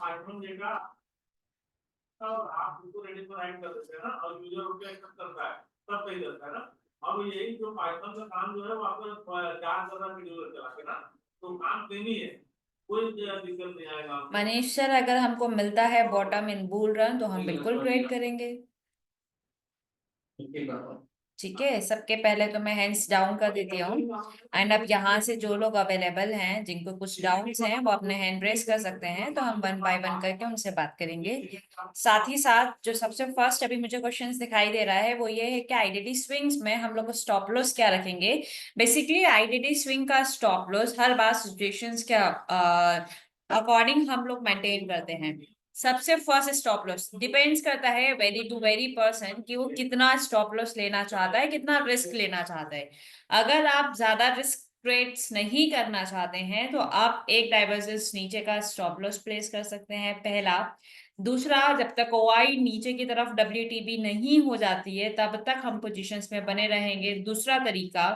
Python देगा तब आप उसको रेडी पर राइट कर देते हैं ना, और यूजर उसको एक्सेप्ट करता है तब सही करता है ना। अब यही जो पाइथन का काम जो है वो आपका 4 शेड्यूलर चला के ना, तो काम सेम ही है, कोई दिक्कत नहीं आएगा। मनीष सर, अगर हमको मिलता है बॉटम इन बुल रन तो हम बिल्कुल क्रिएट करेंगे। ठीक है, सबके पहले तो मैं हैंड्स डाउन कर देती हूँ। एंड अब यहाँ से जो लोग अवेलेबल हैं जिनको कुछ डाउट्स हैं वो अपने हैंड रेस कर सकते हैं, तो हम 1 बाय 1 करके उनसे बात करेंगे। साथ ही साथ जो सबसे फर्स्ट अभी मुझे क्वेश्चंस दिखाई दे रहा है वो ये है कि आईडीडी स्विंग्स में हम लोग स्टॉप लॉस क्या रखेंगे। बेसिकली आईडीडी स्विंग का स्टॉप लॉस हर बार सिचुएशंस के अकॉर्डिंग हम लोग मेंटेन करते हैं। सबसे फर्स्ट स्टॉप लॉस डिपेंड्स करता है वेरी टू वेरी पर्सन कि वो कितना स्टॉप लॉस लेना चाहता है, कितना रिस्क लेना चाहता है। अगर आप ज्यादा रिस्क ट्रेड्स नहीं करना चाहते हैं तो आप एक डाइवर्जेंस नीचे का स्टॉप लॉस प्लेस कर सकते हैं, पहला। दूसरा, जब तक ओआई नीचे की तरफ डब्ल्यूटीबी नहीं हो जाती है तब तक हम पोजीशंस में बने रहेंगे, दूसरा तरीका।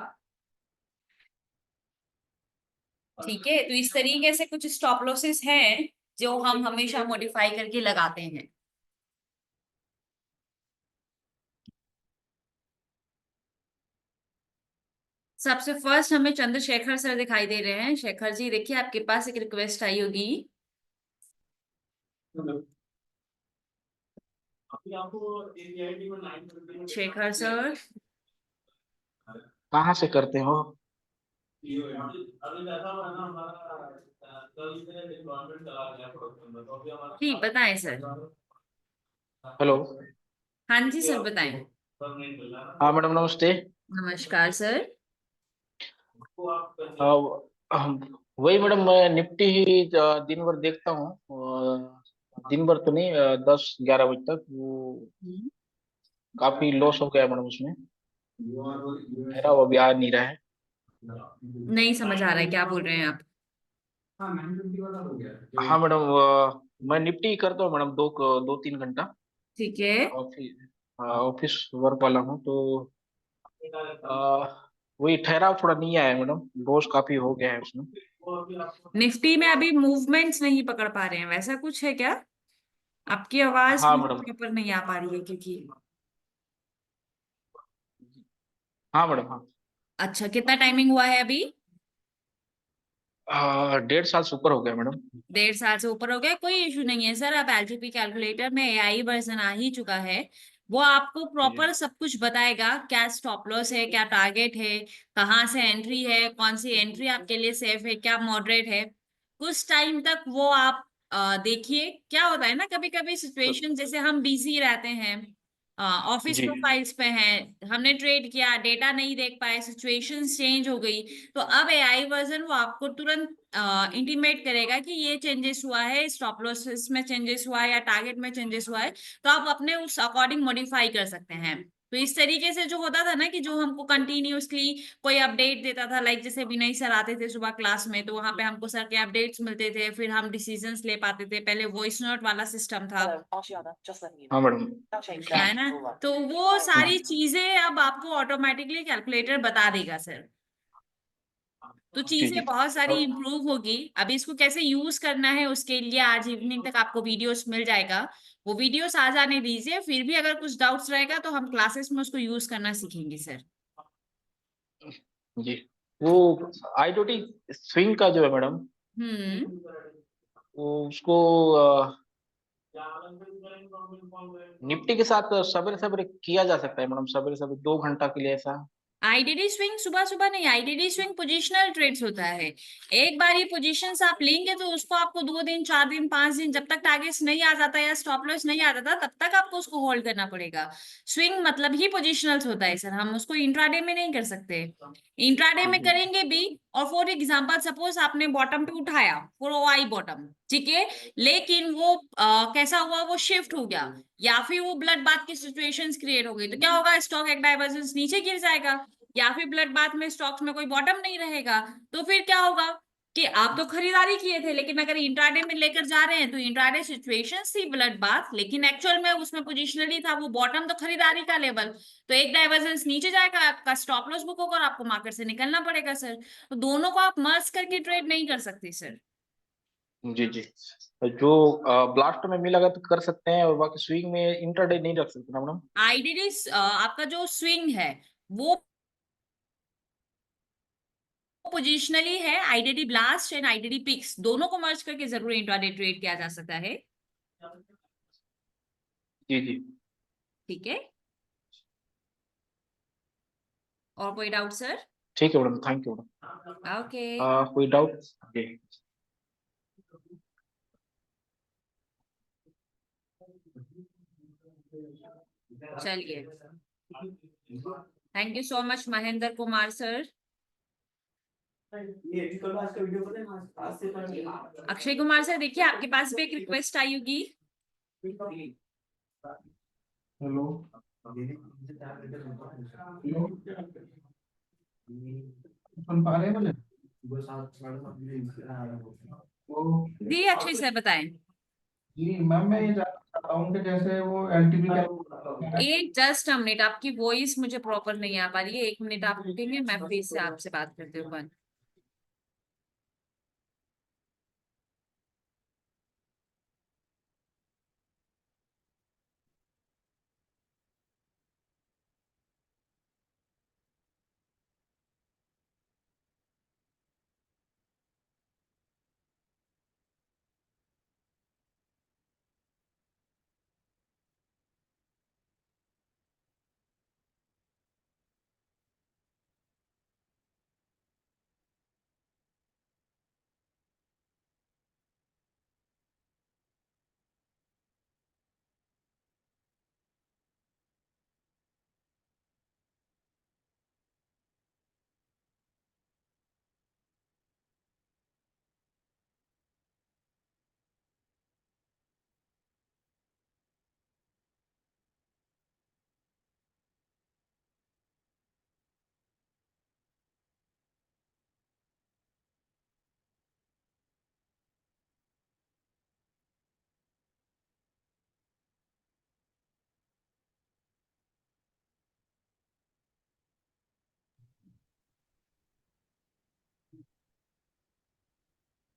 ठीक है, तो इस तरीके से कुछ स्टॉप लॉसेस हैं जो हम हमेशा मॉडिफाई करके लगाते हैं। सबसे फर्स्ट हमें चंद्रशेखर सर दिखाई दे रहे हैं। शेखर जी देखिए, आपके पास एक रिक्वेस्ट आई होगी। शेखर सर, कहाँ से करते हो? जी बताएं सर। हेलो। हाँ जी सर, बताएं। हाँ मैडम, नमस्ते। नमस्कार सर। वही मैडम, मैं निफ्टी ही दिन भर देखता हूँ। दिन भर तो नहीं, 10-11 बजे तक वो काफी लॉस हो गया मैडम उसमें। मेरा वो अभी आ नहीं रहा है। नहीं समझ आ रहा है क्या बोल रहे हैं आप। हाँ मैडम, मैं निफ्टी ही करता हूँ मैडम, 2-3 घंटा। ठीक है। ऑफिस ऑफिस वर्क वाला हूँ तो वही ठहराव थोड़ा नहीं आया है मैडम, लॉस काफी हो गया है उसमें। निफ्टी में अभी मूवमेंट्स नहीं पकड़ पा रहे हैं, वैसा कुछ है क्या? आपकी आवाज हाँ मैडम। प्रॉपर नहीं आ पा रही है क्योंकि। हाँ मैडम, हाँ। अच्छा, कितना टाइमिंग हुआ है अभी? 1.5 साल से ऊपर हो गया मैडम। 1.5 साल से ऊपर हो गया, कोई इशू नहीं है सर। अब एलटीपी कैलकुलेटर में एआई वर्जन आ ही चुका है। वो आपको जी। प्रॉपर सब कुछ बताएगा, क्या स्टॉप लॉस है, क्या टारगेट है, कहाँ से एंट्री है, कौन सी एंट्री आपके लिए सेफ है, क्या मॉडरेट है। कुछ टाइम तक वो आप देखिए। क्या होता है ना, कभी कभी तो, सिचुएशन जैसे हम बिजी रहते हैं, ऑफिस जी। प्रोफाइल्स पे हैं, हमने ट्रेड किया, डेटा नहीं देख पाए, सिचुएशंस चेंज हो गई, तो अब एआई वर्जन वो आपको तुरंत इंटीमेट करेगा कि ये चेंजेस हुआ है, स्टॉप लॉसेस में चेंजेस हुआ है या टारगेट में चेंजेस हुआ है, तो आप अपने उस अकॉर्डिंग मॉडिफाई कर सकते हैं। तो इस तरीके से जो होता था ना कि जो हमको कंटिन्यूअसली कोई अपडेट देता था, लाइक जैसे विनय सर आते थे सुबह क्लास में तो वहां पे हमको सर के अपडेट्स मिलते थे, फिर हम डिसीजंस ले पाते थे। पहले वॉइस नोट वाला सिस्टम था, हाँ मैडम। है ना। तो वो सारी चीजें अब आपको ऑटोमेटिकली कैलकुलेटर बता देगा सर। तो जी चीजें जी। बहुत सारी अब इंप्रूव होगी। अभी इसको कैसे यूज करना है उसके लिए आज इवनिंग तक आपको वीडियोस मिल जाएगा। वो वीडियोस आ जाने दीजिए, फिर भी अगर कुछ डाउट्स रहेगा तो हम क्लासेस में उसको यूज करना सीखेंगे सर। जी, वो आईडोटी स्विंग का जो है मैडम, हम्म। वो उसको निफ्टी के साथ सवेरे सवेरे किया जा सकता है मैडम, सवेरे सवेरे 2 घंटा के लिए ऐसा। आईडीडी स्विंग सुबह सुबह नहीं, आईडीडी स्विंग पोजिशनल ट्रेड्स होता है। एक बार ये पोजीशंस आप लेंगे तो उसको आपको 2 दिन 4 दिन 5 दिन जब तक टारगेट्स नहीं आ जाता या स्टॉप लॉस नहीं आ जाता तब तक आपको उसको होल्ड करना पड़ेगा। स्विंग मतलब ही पोजिशनल्स होता है सर, हम उसको इंट्राडे में नहीं कर सकते। इंट्राडे में करेंगे भी, और फॉर एग्जांपल सपोज आपने बॉटम पे उठाया फॉर ओआई बॉटम, ठीक है, लेकिन वो कैसा हुआ, वो शिफ्ट हो गया या फिर वो ब्लड बाथ की सिचुएशंस क्रिएट हो गई, तो क्या होगा, स्टॉक एक डाइवर्जेंस नीचे गिर जाएगा, या फिर ब्लड बाथ में स्टॉक्स में कोई बॉटम नहीं रहेगा। तो फिर क्या होगा कि आप तो खरीदारी किए थे, लेकिन अगर इंट्राडे में लेकर जा रहे हैं तो इंट्राडे सिचुएशन थी ब्लड बाथ, लेकिन एक्चुअल में उसमें पोजिशनली था वो बॉटम, तो खरीदारी का लेवल, तो एक डाइवर्जेंस नीचे जाएगा, आपका स्टॉप लॉस बुक होगा और आपको मार्केट से निकलना पड़ेगा सर। तो दोनों को आप मर्ज करके ट्रेड नहीं कर सकते सर। जी जी। जो ब्लास्ट में मिला तो कर सकते हैं, और बाकी स्विंग में इंटरडे नहीं रख सकते ना मैडम? आईडीडी आपका जो स्विंग है वो पोजिशनली है, IDD blast and IDD picks दोनों को मर्ज करके जरूर इंट्राडे ट्रेड किया जा सकता है। जी जी। ठीक है, और कोई डाउट सर? ठीक है madam, thank you madam. Okay, कोई डाउट? जी। चलिए, thank you so much Mahendra Kumar sir. Akshay Kumar sir, देखिए आपके पास भी एक रिक्वेस्ट आई होगी। हेलो, सुन पा रहे हैं मुझे? वो जी अक्षय सर बताएं। जी मैम, मैं ये जानना चाहता हूँ कि जैसे वो एलटीपी का एक जस्ट मिनट, आपकी वॉइस मुझे प्रॉपर नहीं आ पा रही है, 1 मिनट आप रुकेंगे, मैं फिर से आपसे बात करती हूँ।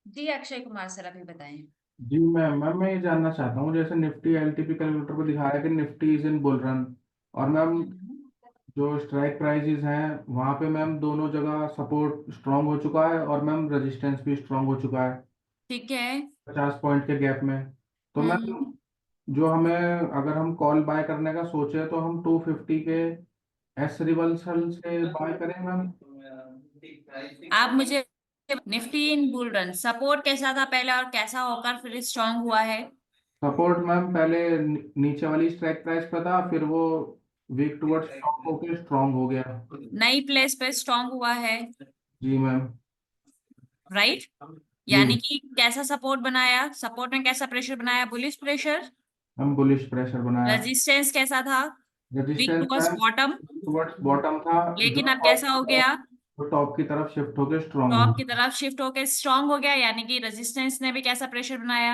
जी अक्षय कुमार सर अभी बताएं। जी मैम मैं ये जानना चाहता हूँ, जैसे निफ्टी एलटीपी कैलकुलेटर पर दिखा रहा है कि Nifty is in bull run, और मैम जो स्ट्राइक प्राइसेस हैं वहाँ पे मैम दोनों जगह सपोर्ट स्ट्रांग हो चुका है, और मैम रेजिस्टेंस भी स्ट्रांग हो चुका है ठीक है। 50 पॉइंट के गैप में। तो मैम हम्म, जो हमें, अगर हम कॉल बाय करने का सोचे तो हम 250 के एस रिवर्सल से बाय करें मैम? आप मुझे निफ्टी इन बुल रन सपोर्ट कैसा था पहले और कैसा होकर फिर स्ट्रांग हुआ है? सपोर्ट मैम पहले नीचे वाली स्ट्राइक प्राइस पे था, फिर वो वीक टुवर्ड्स टॉप होके स्ट्रांग हो गया। नई प्लेस पे स्ट्रांग हुआ है, जी मैम। राइट? जी यानी कि कैसा सपोर्ट बनाया, सपोर्ट में कैसा प्रेशर बनाया? Bullish pressure. हम बुलिश प्रेशर बनाया। रेजिस्टेंस कैसा था? Weak resistance towards ma'am bottom. Towards bottom था, लेकिन अब कैसा हो गया? जो टॉप की तरफ शिफ्ट होके स्ट्रांग हो टॉप की गया। तरफ शिफ्ट होकर स्ट्रांग हो गया, यानी कि रेजिस्टेंस ने भी कैसा प्रेशर बनाया?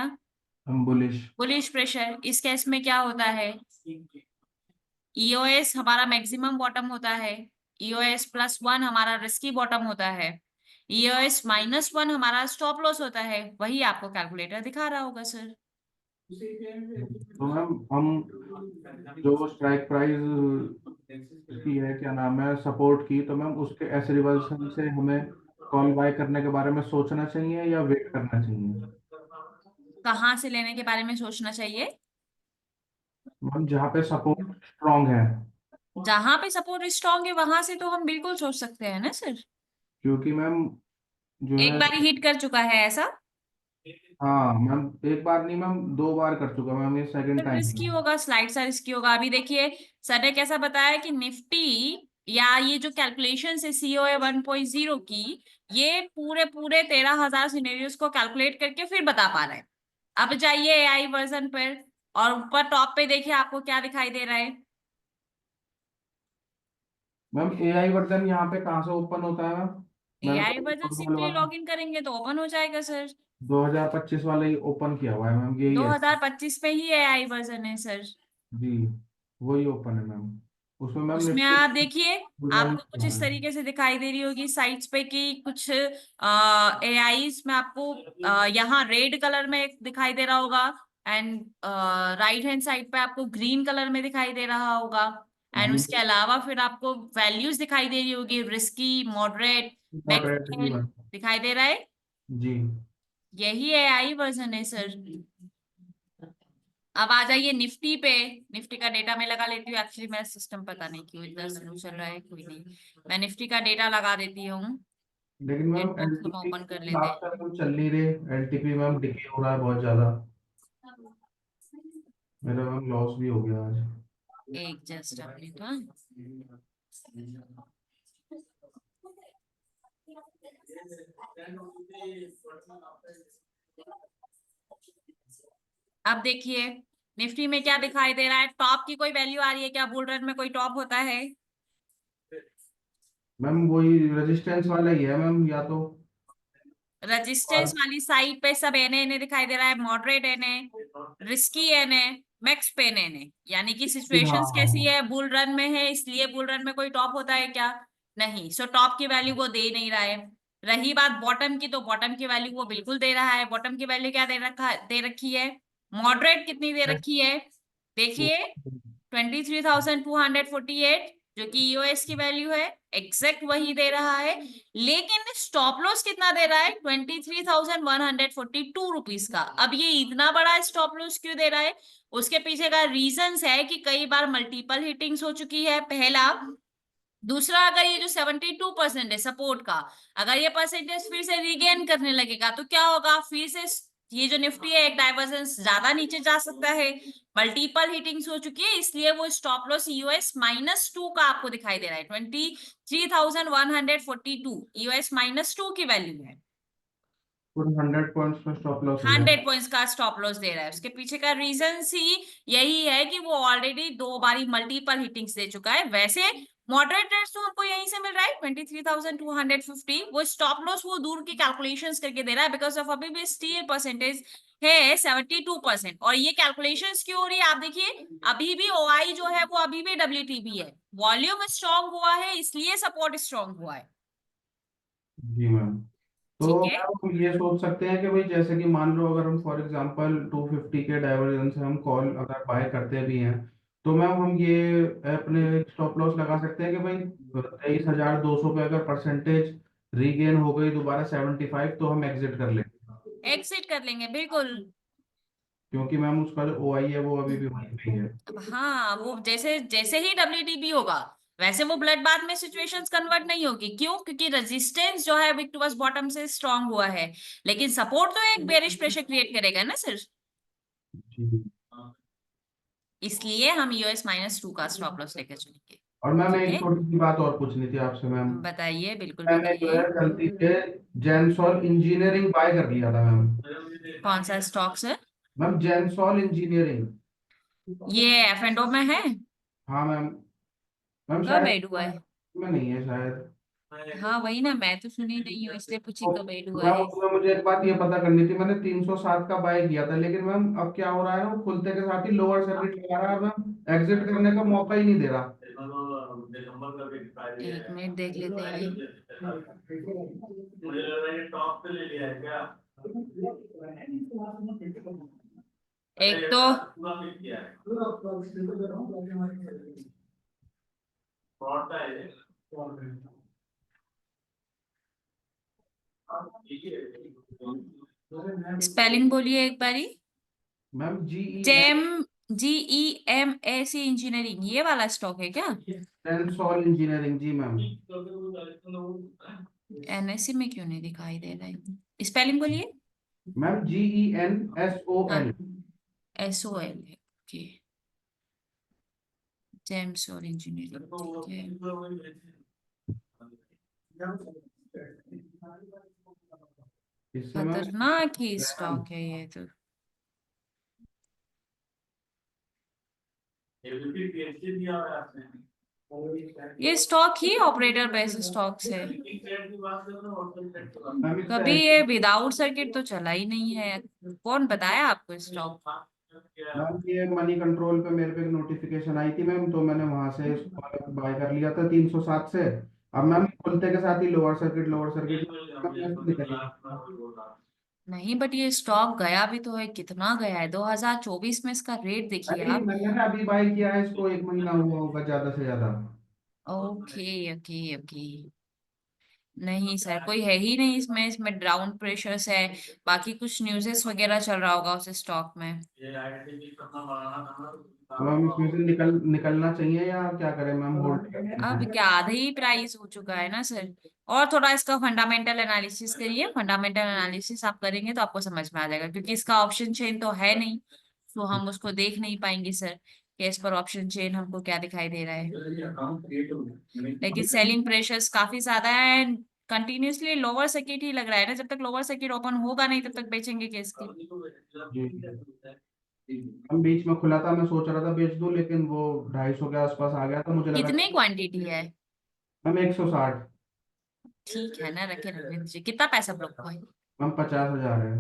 हम बुलिश। Bullish pressure. इस केस में क्या होता है? ईओएस हमारा मैक्सिमम बॉटम होता है, ईओएस +1 हमारा रिस्की बॉटम होता है, ईओएस -1 हमारा स्टॉप लॉस होता है। वही आपको कैलकुलेटर दिखा रहा होगा सर। तो मैम हम जो स्ट्राइक प्राइस की है, क्या नाम है, सपोर्ट की, तो मैम उसके एस रिवर्सल से हमें कॉल बाय करने के बारे में सोचना चाहिए या वेट करना चाहिए? कहाँ से लेने के बारे में सोचना चाहिए? मैम जहाँ पे सपोर्ट स्ट्रांग है। जहां पे सपोर्ट स्ट्रांग है वहां से तो हम बिल्कुल सोच सकते हैं ना सर। क्योंकि मैम जो एक है, बार हिट कर चुका है ऐसा, हाँ मैम एक बार नहीं मैम 2 बार कर चुका मैम, ये सेकंड फिर टाइम रिस्की है। होगा, स्लाइड सा रिस्की होगा। अभी देखिए सर ने कैसा बताया कि निफ्टी या ये जो कैलकुलेशन है सीओए 1.0 की, ये पूरे पूरे 13,000 सिनेरियोस को कैलकुलेट करके फिर बता पा रहे हैं। अब जाइए एआई वर्जन पर, और ऊपर टॉप पे देखिए आपको क्या दिखाई दे रहा है? मैम एआई वर्जन यहाँ पे कहाँ से ओपन होता है मैम? मैंने एआई तो वर्जन नॉर्मल सिंपली वाला लॉग इन करेंगे तो ओपन हो जाएगा सर। 2025 वाला ही ओपन किया हुआ है मैम, यही है। 2025 पे ही एआई वर्जन है सर। जी वही ओपन है मैम। उसमें मैम उसमें निफ्टी आप देखिए, बुलरन आपको कुछ इस है। तरीके से दिखाई दे रही होगी साइट्स पे कि कुछ एआईज में आपको यहाँ रेड कलर में एक दिखाई दे रहा होगा, एंड राइट हैंड साइड पे आपको ग्रीन कलर में दिखाई दे रहा होगा। एंड जी उसके अलावा फिर आपको वैल्यूज दिखाई दे रही होगी, रिस्की, मॉडरेट, मॉडरेट जी मैक्स मैम। दिखाई दे रहा है। जी यही एआई वर्जन है सर। अब आ जाइए निफ्टी पे। निफ्टी का डेटा मैं लगा लेती हूँ, एक्चुअली मेरा सिस्टम पता नहीं क्यों इतना स्लो चल रहा है, कोई नहीं, मैं निफ्टी का डेटा लगा देती हूँ। लेकिन मैम इनबॉक्स हम एलटीपी ओपन कर के लेते हिसाब से हम चल नहीं रहे, एलटीपी मैम डिके हो रहा है बहुत ज्यादा, मेरा मैम लॉस भी हो गया आज। हैं। एक जस्ट मिनट, हाँ। अब देखिए निफ्टी में क्या दिखाई दे रहा है, टॉप की कोई वैल्यू आ रही है क्या? बुल रन में कोई टॉप होता है? मैम वही रेजिस्टेंस वाला ही है मैम, या तो रेजिस्टेंस और वाली साइड पे सब एने एने दिखाई दे रहा है, मॉडरेट एने, रिस्की एने, मैक्स पेन एने, यानी कि हाँ सिचुएशंस कैसी हाँ है, बुल रन में है, इसलिए बुल रन में कोई टॉप होता है क्या? नहीं। सो टॉप की वैल्यू वो दे नहीं रहा है। रही बात बॉटम की, तो बॉटम की वैल्यू वो बिल्कुल दे रहा है। बॉटम की वैल्यू क्या दे रखी है? मॉडरेट कितनी दे हाँ। रखी है? देखिए 23,248, जो कि ईओएस की वैल्यू है, एग्जैक्ट वही दे रहा है। लेकिन स्टॉप लॉस कितना दे रहा है? 23,142 रुपीज का। अब ये इतना बड़ा स्टॉप लॉस क्यों दे रहा है? उसके पीछे का रीजंस है कि कई बार मल्टीपल हिटिंग्स हो चुकी है, पहला। दूसरा, अगर ये जो 72% है सपोर्ट का, अगर ये परसेंटेज फिर से रिगेन करने लगेगा तो क्या होगा? फिर से ये जो निफ्टी है, एक डाइवर्जेंस ज्यादा नीचे जा सकता है। मल्टीपल हिटिंग्स हो चुकी है, इसलिए वो स्टॉप लॉस यूएस -2 का आपको दिखाई दे रहा है। 23,142 यूएस -2 की वैल्यू है। पूरे 100 पॉइंट्स का स्टॉप लॉस हो गया। 100 पॉइंट्स का स्टॉप लॉस दे रहा है। उसके पीछे का रीजन ही यही है कि वो ऑलरेडी 2 बारी मल्टीपल हिटिंग्स दे चुका है। वैसे मॉडरेट रेट्स तो हमको यहीं से मिल रहा है 23,250। वो स्टॉप लॉस वो दूर की कैलकुलेशंस करके दे रहा है, बिकॉज ऑफ अभी भी स्टील परसेंटेज है 72%। और ये कैलकुलेशंस क्यों हो रही है आप देखिए, अभी भी ओआई जो है वो अभी भी डब्ल्यूटीबी है, वॉल्यूम स्ट्रांग हुआ है, इसलिए सपोर्ट स्ट्रांग हुआ है। जी मैम। तो ठीक है। मैम हम ये सोच सकते हैं कि भाई जैसे कि मान लो अगर हम फॉर एग्जांपल 250 के डाइवर्जन से हम कॉल अगर बाय करते भी हैं, तो मैम हम ये अपने स्टॉप लॉस लगा सकते हैं कि भाई 23,200 पे अगर परसेंटेज रीगेन हो गई दोबारा 75, तो हम एग्जिट कर लेंगे, एग्जिट कर लेंगे बिल्कुल। क्योंकि मैम उसका जो ओआई है वो अभी भी वहीं पे ही है। अब हाँ, वो जैसे जैसे ही डब्ल्यूटीबी होगा, वैसे वो ब्लड बाथ में सिचुएशंस कन्वर्ट नहीं होगी। क्यों? क्योंकि रेजिस्टेंस जो है विक टुवर्ड्स बॉटम से स्ट्रांग हुआ है, लेकिन सपोर्ट तो एक बेरिश प्रेशर क्रिएट करेगा ना सर। जी। इसलिए हम यूएस -2 का स्टॉप लॉस लेकर चलेंगे। और मैम ठीक एक है, छोटी सी बात और पूछनी थी आपसे मैम। बताइए, बिल्कुल मैंने जो बताइए। है गलती से जेनसॉल इंजीनियरिंग बाय कर लिया था मैम। कौन सा stock sir? Ma'am Gensol engineering. ये एफ एंड ओ में है? हाँ मैम। मैम कब शायद एड हुआ है? में नहीं है शायद। हाँ वही ना, मैं तो सुनी नहीं हूँ, इसलिए पूछी तो कब एड हुआ मैम है। उसमें मुझे एक बात ये पता करनी थी, मैंने 307 का बाय किया था, लेकिन मैम अब क्या हो रहा है ना, वो खुलते के साथ ही लोअर सर्किट लगा रहा है मैम, एग्जिट करने का मौका ही नहीं दे रहा। एक मिनट देख लेते हैं। मुझे लग रहा है टॉप पे ले लिया है क्या? एक तो पूरा पिक किया है। फ्रॉड का है। स्पेलिंग बोलिए एक बारी। Ma'am GEN gem, GEMAC engineering, ये वाला स्टॉक है क्या? जेनसॉल इंजीनियरिंग जी मैम। एनएससी में क्यों नहीं दिखाई दे रहा है? स्पेलिंग बोलिए। मैम हाँ, GENSOL। SOL है, ओके। जेम्स और इंजीनियरिंग, ठीक है। इससे मैम खतरनाक ही स्टॉक है ये तो। ये स्टॉक ही ऑपरेटर बेस्ड स्टॉक्स है। मैम इससे कभी ये विदाउट सर्किट तो चला ही नहीं है। कौन बताया आपको स्टॉक? मैम ये मनी कंट्रोल पे मेरे पे एक नोटिफिकेशन आई थी मैम, तो मैंने वहां से बाय कर लिया था 307 से। अब मैम खुलते के साथ ही लोअर सर्किट निकल गया। नहीं, बट ये स्टॉक गया भी तो है, कितना गया है 2024 में, इसका रेट देखिए अरे आप। मैंने ना अभी बाय किया है इसको, 1 महीना हुआ होगा ज्यादा से ज्यादा। Okay okay okay. नहीं सर, कोई है ही नहीं इसमें, इसमें डाउन प्रेशर्स है, बाकी कुछ न्यूज़ेस वगैरह चल रहा होगा उस स्टॉक में। अब हम इसमें से निकलना चाहिए या क्या करें मैम, होल्ड करें अब इसे? क्या आधे ही प्राइस हो चुका है ना सर। और थोड़ा इसका फंडामेंटल एनालिसिस करिए, फंडामेंटल एनालिसिस आप करेंगे तो आपको समझ में आ जाएगा, क्योंकि इसका ऑप्शन चेन तो है नहीं, तो हम उसको देख नहीं पाएंगे सर कि इस पर ऑप्शन चेन हमको क्या दिखाई दे रहा है। लेकिन सेलिंग प्रेशर्स काफी ज्यादा है, कंटिन्यूसली लोअर सर्किट ही लग रहा है ना, जब तक लोअर सर्किट ओपन होगा नहीं तब तक बेचेंगे कैसे। जी। हम बीच में खुला था, मैं सोच रहा था बेच दूं, लेकिन वो 250 के आसपास आ गया था, मुझे लगा कितनी क्वांटिटी है? मैम 160। ठीक है ना, रखे रखने दीजिए। कितना पैसा ब्लॉक हुआ है? मैम 50,000 है।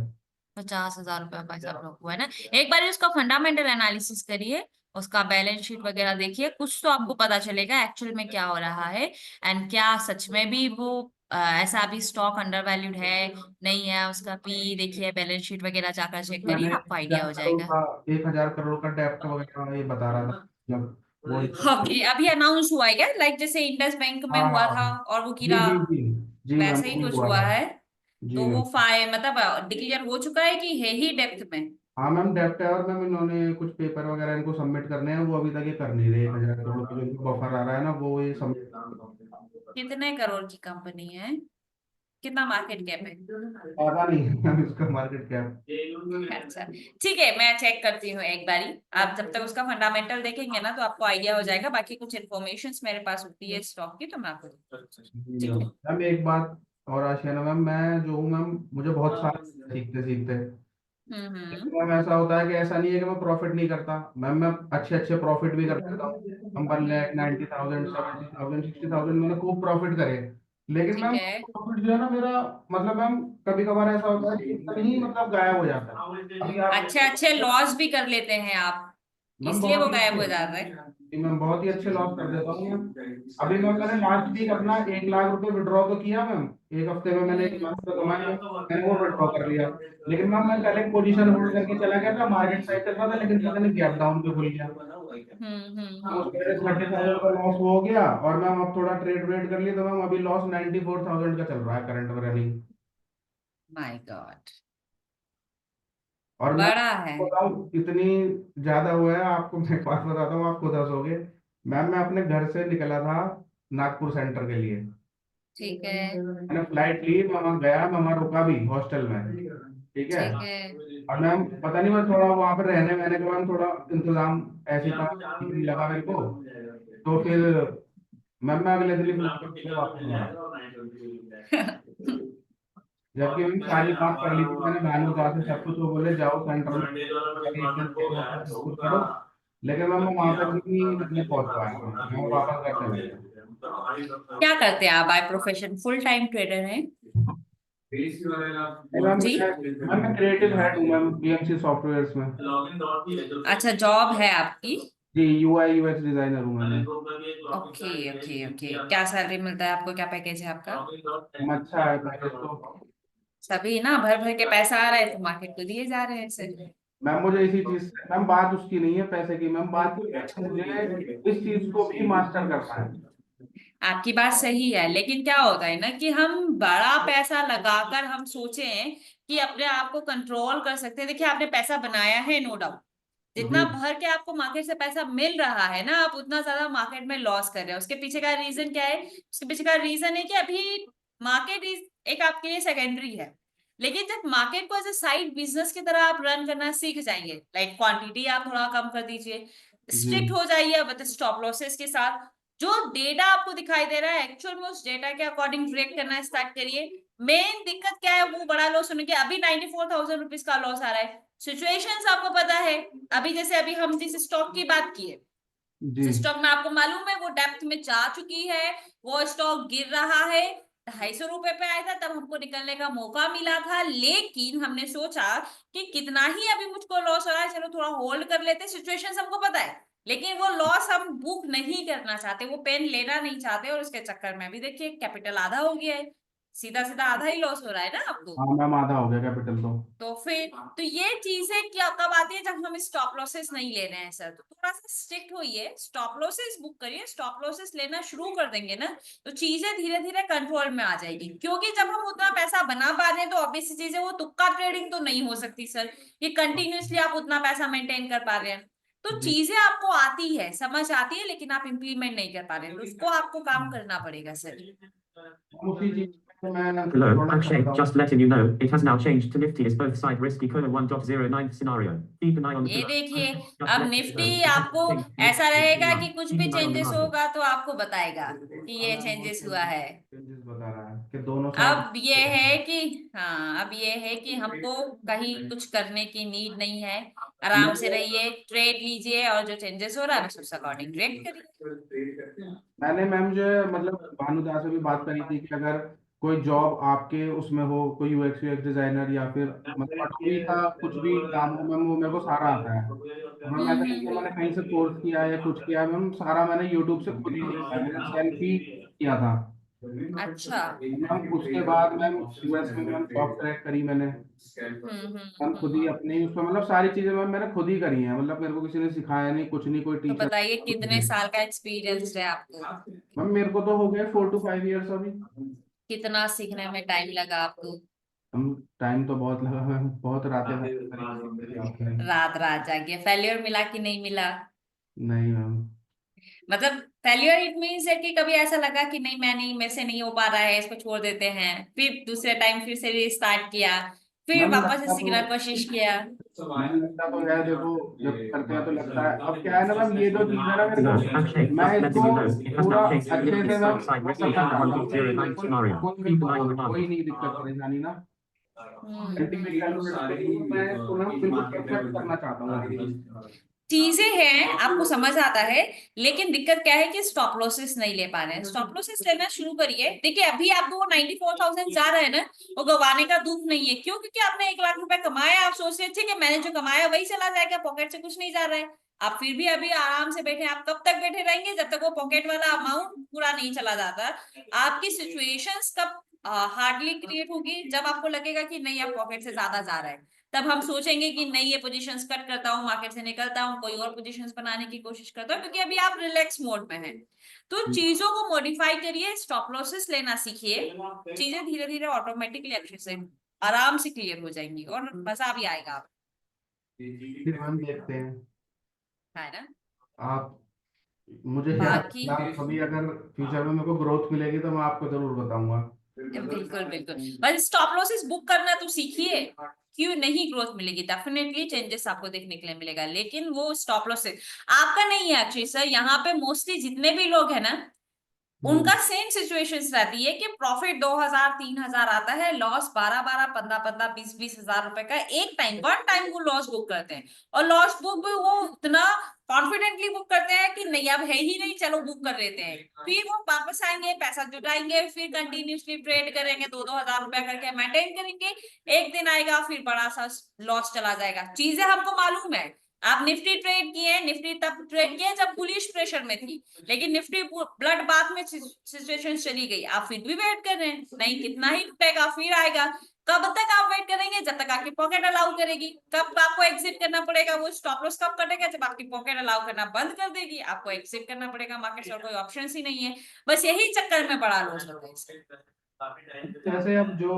50,000 रुपया पैसा ब्लॉक हुआ है ना। एक बार उसका फंडामेंटल एनालिसिस करिए, उसका बैलेंस शीट वगैरह देखिए, कुछ तो आपको पता चलेगा एक्चुअल में क्या हो रहा है, एंड क्या सच में भी वो ऐसा अभी स्टॉक अंडर वैल्यूड है नहीं है। उसका पी देखिए, बैलेंस शीट वगैरह जाकर चेक करिए, मैंने आपको आइडिया हो 1,000 करोड़ जाएगा। का 1,000 करोड़ का डेप्ट वगैरह ये बता रहा था जब वो। ओके, अभी अनाउंस हुआ है क्या, लाइक जैसे इंडस बैंक में हाँ हुआ हाँ। था और वो जी गिरा, जी जी। जी मैम वैसा ही वही कुछ हुआ हुआ था। है? जी तो मैम। वो मतलब डिक्लेयर हो चुका है कि है ही डेप्थ में? हाँ मैम डेप्ट है, और मैम इन्होंने कुछ पेपर वगैरह इनको सबमिट करने हैं, वो अभी तक ये कर नहीं रहे। 1,000 करोड़ का जो इनको बफर आ रहा है ना, वो ये सबमिट। कितने करोड़ की कंपनी है? कितना मार्केट कैप है? पता नहीं है मैम इसका मार्केट कैप। अच्छा, ठीक है, मैं चेक करती हूँ एक बारी। आप जब तक उसका फंडामेंटल देखेंगे ना तो आपको आइडिया हो जाएगा, बाकी कुछ इन्फॉर्मेशन मेरे पास होती है स्टॉक की तो मैं आपको दूंगी। जी ठीक मैम। है। मैम एक बात और आशियाना मैम, मैं जो हूँ मैम, मुझे बहुत साल सीखते सीखते। हम्म। तो मैम ऐसा होता है कि ऐसा नहीं है कि मैं प्रॉफिट नहीं करता मैम, मैं अच्छे अच्छे प्रॉफिट भी कर सकता हूँ। हम 1,90,000 90,000 70,000 60,000 मैंने खूब प्रॉफिट करे। लेकिन ठीक मैम है। प्रॉफिट जो है ना मेरा, मतलब मैम कभी कभार ऐसा होता है कि कहीं मतलब गायब हो जाता है। अभी आप अच्छे अच्छे लॉस भी कर लेते हैं आप, मैम इसलिए बहुत वो ही गायब अच्छे, हो जाता है। जी मैम बहुत ही अच्छे लॉस कर देता हूँ मैं। अभी मैम मैंने लास्ट वीक अपना 1 लाख रुपए विड्रॉ तो किया मैम, एक हफ्ते में मैंने 1 लाख रुपए कमाए मैम, मैंने वो विड्रॉ कर लिया। लेकिन मैम मैं पहले पोजीशन होल्ड करके चला गया था, मार्केट साइड चल रहा था, लेकिन पता नहीं गैप डाउन पे खुल गया। मैम उसके वजह से 30,000 का लॉस हो गया, और मैम अब थोड़ा ट्रेड व्रेड कर लिया, तो मैम अभी लॉस 94,000 का चल रहा है करंट रनिंग। माय गॉड, और मैं बड़ा है। बताऊँ इतनी ज्यादा हुआ है आपको, मैं एक बात बताता हूँ, आप खुद हंसोगे। मैम मैं अपने घर से निकला था नागपुर सेंटर के लिए, ठीक है। मैंने फ्लाइट ली, मैं वहाँ गया, मैं वहाँ रुका भी हॉस्टल में। ठीक है। ठीक है। और मैम पता नहीं, मैं थोड़ा वहाँ पर रहने वहने का मैम थोड़ा इंतजाम ऐसे था, ठीक नहीं लगा मेरे को। तो फिर मैम मैं अगले दिन ही फ्लाइट से वापस आया, जबकि मैंने सारी बात कर ली थी मैंने बहनों से सब कुछ, वो बोले जाओ सेंटर में रजिस्ट्रेशन करो, सब कुछ करो। लेकिन मैम मैं वहाँ तक भी नहीं पहुंच पाया, मैं वापस घर चला गया। क्या करते हैं आप by profession? Full time trader हैं? नहीं मैम जी। मैं क्रिएटिव हेड हूँ मैम बीएमसी सॉफ्टवेयर्स में। अच्छा, जॉब है आपकी? जी यूआई यूएक्स डिजाइनर हूँ मैंने। Okay okay okay. क्या सैलरी मिलता है आपको, क्या पैकेज है आपका? मैम अच्छा है पैकेज तो। सभी ना भर भर के पैसा आ रहा है तो मार्केट को दिए जा रहे हैं सर। मैम मुझे इसी चीज से मैम बात उसकी नहीं है पैसे की, मैम बात ये है कि मुझे इस चीज को भी मास्टर करना है। आपकी बात सही है, लेकिन क्या होता है ना कि हम बड़ा पैसा लगाकर हम सोचें कि अपने आप को कंट्रोल कर सकते हैं। देखिए, आपने पैसा बनाया है, नो डाउट, जितना जी भर के आपको मार्केट से पैसा मिल रहा है ना, आप उतना ज्यादा मार्केट में लॉस कर रहे हैं। उसके पीछे का रीजन क्या है? उसके पीछे का रीजन है कि अभी मार्केट इज एक आपके लिए सेकेंडरी है। लेकिन जब मार्केट को एज ए साइड बिजनेस की तरह आप रन करना सीख जाएंगे, लाइक क्वांटिटी आप थोड़ा कम कर दीजिए, जी स्ट्रिक्ट हो जाइए विद स्टॉप लॉसेस के साथ, जो डेटा आपको दिखाई दे रहा है एक्चुअल में उस डेटा के अकॉर्डिंग ट्रेड करना स्टार्ट करिए। मेन दिक्कत क्या है? वो बड़ा लॉस होने के, अभी 94,000 रुपीज का लॉस आ रहा है। सिचुएशंस आपको पता है, अभी जैसे अभी हम जिस स्टॉक की बात की है, जी जिस स्टॉक में आपको मालूम है वो डेप्थ में जा चुकी है, वो स्टॉक गिर रहा है, 250 रुपए पे आया था तब हमको निकलने का मौका मिला था, लेकिन हमने सोचा कि कितना ही अभी मुझको लॉस हो रहा है, चलो थोड़ा होल्ड कर लेते, सिचुएशन हमको पता है, लेकिन वो लॉस हम बुक नहीं करना चाहते, वो पेन लेना नहीं चाहते, और उसके चक्कर में भी देखिए कैपिटल आधा हो गया है, सीधा सीधा आधा ही लॉस हो रहा है ना आपको। हाँ मैम, आधा हो गया कैपिटल तो फिर तो ये चीजें क्या कब आती है, जब हम स्टॉप लॉसेस नहीं ले रहे हैं सर, तो थोड़ा सा स्ट्रिक्ट होइए, स्टॉप लॉसेस बुक करिए, स्टॉप लॉसेस लेना शुरू कर देंगे ना तो चीजें धीरे धीरे कंट्रोल में आ जाएगी, क्योंकि जब हम उतना पैसा बना पा रहे हैं तो ऑब्वियस चीजें, वो तुक्का ट्रेडिंग तो नहीं हो सकती सर, ये कंटिन्यूअसली आप उतना पैसा मेंटेन कर पा रहे हैं, तो जी। चीजें आपको आती है, समझ आती है, लेकिन आप इम्प्लीमेंट नहीं कर पा रहे हैं, तो उसको आपको काम करना पड़ेगा सर। उसी चीज पे मैं Hello, थोड़ा Akshay, चाहता हूँ। just letting you know, it has now changed to Nifty as both side risky color 1.09 scenario. Keep an eye on the ये collapse. देखिए, Just अब letting you Nifty know, it has आपको now changed to ऐसा Nifty as रहेगा कि 1.09. कुछ Keep भी an eye on the changes market. होगा तो आपको बताएगा कि ये चेंजेस हुआ है। चेंजेस बता रहा है कि दोनों साइड। अब ये है कि हाँ, अब ये है कि हमको कहीं कुछ करने की नीड नहीं है, आराम से रहिए, ट्रेड लीजिए, और जो चेंजेस हो रहा है बस उस अकॉर्डिंग ट्रेड करिए। मैंने मैम जो है मतलब भानुदा से भी बात करी थी कि अगर कोई जॉब आपके उसमें हो, कोई यूएक्स यूएक्स डिजाइनर या फिर मतलब अडोबी का कुछ भी काम हो मैम, वो मेरे को सारा आता है। और मैम ऐसा नहीं कि मैंने कहीं से कोर्स किया है या कुछ किया है मैम, सारा मैंने यूट्यूब से खुद ही सीखा है, मैंने सेल्फ ही किया था। अच्छा। मैम उसके बाद मैम यूएस में मैम जॉब क्रैक करी मैंने, मैम खुद ही हम्म। अपने ही उसमें मतलब सारी चीजें मैम मैंने खुद ही करी हैं, मतलब मेरे को किसी ने सिखाया नहीं, कुछ नहीं, कोई तो टीचर बताइए कुछ कितने नहीं। साल का एक्सपीरियंस है आपको? मैम मेरे को तो हो गया 4 to 5 years अभी। कितना सीखने में टाइम लगा आपको? हम टाइम तो बहुत लगा मैम, बहुत रातें मैम। रात रात जागे, फेल्योर मिला कि नहीं मिला? नहीं मैम। मतलब फेल्योर इट मीन्स है कि कभी ऐसा लगा कि नहीं, मैं नहीं, मेरे से नहीं हो पा रहा है, इसको छोड़ देते हैं, फिर दूसरे टाइम फिर से रिस्टार्ट किया, फिर मैम वापस से लगता तो सीखने की कोशिश किया? मैम लगता तो है, देखो जब करते हैं तो लगता है। अब क्या है ना मैम, ये जो चीज है ना मेरे Hello, को, Akshay, मैं just letting इसको you know, it has पूरा now changed to अच्छे Nifty से as ma'am both side risky करना color चाहता हूँ, 1.09 कोई scenario. कोई मेरे Keep को an eye on the कोई market. नहीं दिक्कत परेशानी ना। हम्म। अल्टीमेट कैलकुलेटर मैं इसको मैम बिल्कुल परफेक्ट करना चाहता हूँ। चीजें हैं, आपको समझ आता है, लेकिन दिक्कत क्या है कि स्टॉप लॉसेस नहीं ले पा रहे हैं, स्टॉप लॉसेस लेना शुरू करिए। देखिए अभी आपको वो 94,000 जा रहा है ना, वो गवाने का दुख नहीं है, क्यों? क्योंकि आपने 1 लाख रुपए कमाया, आप सोच रहे थे कि मैंने जो कमाया वही चला जाएगा, पॉकेट से कुछ नहीं जा रहा है, आप फिर भी अभी आराम से बैठे हैं। आप कब तक बैठे रहेंगे? जब तक वो पॉकेट वाला अमाउंट पूरा नहीं चला जाता। आपकी सिचुएशंस कब हार्डली क्रिएट होगी? जब आपको लगेगा कि नहीं, आप पॉकेट से ज्यादा जा रहा है, तब हम सोचेंगे कि नहीं, ये पोजीशंस कट करता हूँ, मार्केट से निकलता हूँ, कोई और पोजीशंस बनाने की कोशिश करता हूँ, क्योंकि अभी आप रिलैक्स मोड में हैं। तो चीजों को मॉडिफाई करिए, स्टॉप लॉसेस लेना सीखिए, चीजें धीरे धीरे ऑटोमेटिकली अच्छे से आराम से क्लियर हो जाएंगी और मजा भी आएगा आप, फिर मैम देखते हैं। है ना? आप मुझे याद बाकी कभी अगर फ्यूचर में मेरे को ग्रोथ मिलेगी तो मैं आपको जरूर बताऊंगा। बिल्कुल बिल्कुल, बस स्टॉप लॉसेस बुक करना तो सीखिए, क्यों नहीं? ग्रोथ मिलेगी, डेफिनेटली चेंजेस आपको देखने के लिए मिलेगा, लेकिन वो स्टॉप लॉसेस आपका नहीं है एक्चुअली सर। यहाँ पे मोस्टली जितने भी लोग हैं ना, उनका सेम सिचुएशंस रहती है कि प्रॉफिट 2,000 3,000 आता है, लॉस 12-12 15-15 20-20 हजार रुपए का एक टाइम वन टाइम वो लॉस बुक करते हैं, और लॉस बुक भी वो इतना कॉन्फिडेंटली बुक करते हैं कि नहीं अब है ही नहीं, चलो बुक कर लेते हैं, फिर वो वापस आएंगे, पैसा जुटाएंगे, फिर कंटिन्यूसली ट्रेड करेंगे, 2-2 हजार रुपया करके मेंटेन करेंगे, एक दिन आएगा फिर बड़ा सा लॉस चला जाएगा। चीजें हमको मालूम है, आप निफ्टी ट्रेड किए, निफ्टी तब ट्रेड किए जब बुलिश प्रेशर में थी, लेकिन निफ्टी ब्लड बाथ में सिचुएशन चली गई, आप फिर भी वेट कर रहे हैं, नहीं कितना ही टूटेगा फिर आएगा। कब तक आप वेट करेंगे? जब तक आपकी पॉकेट अलाउ करेगी। कब आपको एग्जिट करना पड़ेगा? वो स्टॉप लॉस कब कटेगा? जब आपकी पॉकेट अलाउ करना बंद कर देगी, आपको एग्जिट करना पड़ेगा मार्केट से, और कोई ऑप्शन ही नहीं है। बस यही चक्कर में बड़ा लॉस होता है इससे। जैसे अब जो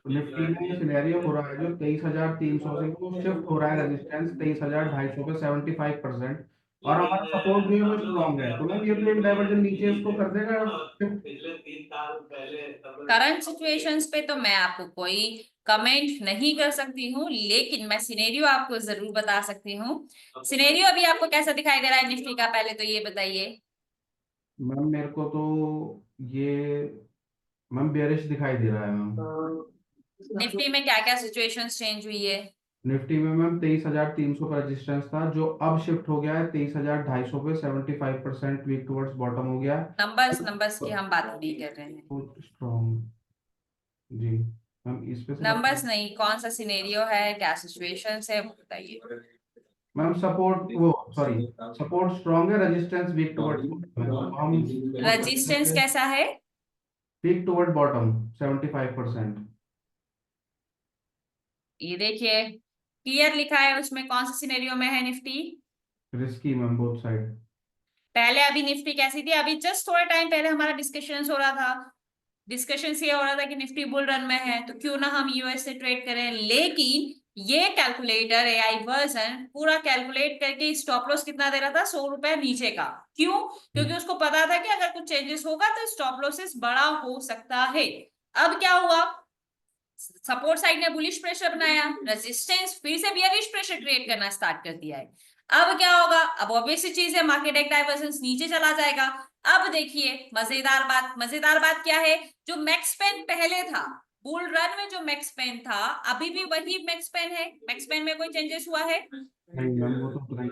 निफ्टी में सिनेरियो हो रहा है जो 23,300 से वो शिफ्ट हो रहा है, रेजिस्टेंस 23,250 पे 75%, और हमारा सपोर्ट जो है वो स्ट्रॉन्ग है, तो मैम ये तो एक डाइवर्जन नीचे इसको कर देगा शिफ्ट। पिछले 3 साल पहले करंट सिचुएशंस पे तो मैं आपको कोई कमेंट नहीं कर सकती हूँ, लेकिन मैं सिनेरियो आपको जरूर बता सकती हूँ। सिनेरियो अभी आपको कैसा दिखाई दे रहा है निफ्टी का, पहले तो ये बताइए। मैम मेरे को तो ये मैम बेरिश दिखाई दे रहा है मैम। निफ्टी में क्या क्या सिचुएशंस चेंज हुई है? निफ्टी में मैम 23,300 का रेजिस्टेंस था, जो अब शिफ्ट हो गया है 23,250 पे, 75% वीक टुवर्ड्स बॉटम हो गया। नंबर्स की हम बात नहीं कर रहे हैं, स्ट्रॉन्ग जी मैम, इस पे से नंबर्स नहीं, कौन सा सिनेरियो है, क्या सिचुएशन है, वो बताइए। मैम सपोर्ट, वो सॉरी, सपोर्ट स्ट्रॉन्ग है, रेजिस्टेंस वीक टुवर्ड्स हम रेजिस्टेंस कैसा है? Weak toward bottom 75%। ये देखिए क्लियर लिखा है उसमें, कौन सा सिनेरियो में है Nifty. Risky ma'am both side. पहले अभी निफ्टी कैसी थी, अभी जस्ट थोड़े टाइम पहले हमारा डिस्कशन हो रहा था, डिस्कशन ये हो रहा था कि निफ्टी बुल रन में है, तो क्यों ना हम यूएस से ट्रेड करें। लेकिन ये कैलकुलेटर एआई वर्जन पूरा कैलकुलेट करके स्टॉप लॉस कितना दे रहा था, 100 रुपए नीचे का। क्यों? क्योंकि उसको पता था कि अगर कुछ चेंजेस होगा तो स्टॉप लॉसेस बड़ा हो सकता है। अब क्या हुआ, सपोर्ट साइड ने बुलिश प्रेशर बनाया, रेजिस्टेंस फिर से बियरिश प्रेशर क्रिएट करना स्टार्ट कर दिया है। अब क्या होगा, अब ऑब्वियस सी चीज है, मार्केट एक डाइवर्जेंस नीचे चला जाएगा। अब देखिए मजेदार बात क्या है, जो मैक्स पेन पहले था बुल रन में, जो मैक्स पेन था अभी भी वही मैक्स पेन है, मैक्स पेन में कोई चेंजेस हुआ है? नहीं मैम, वो तो उतना ही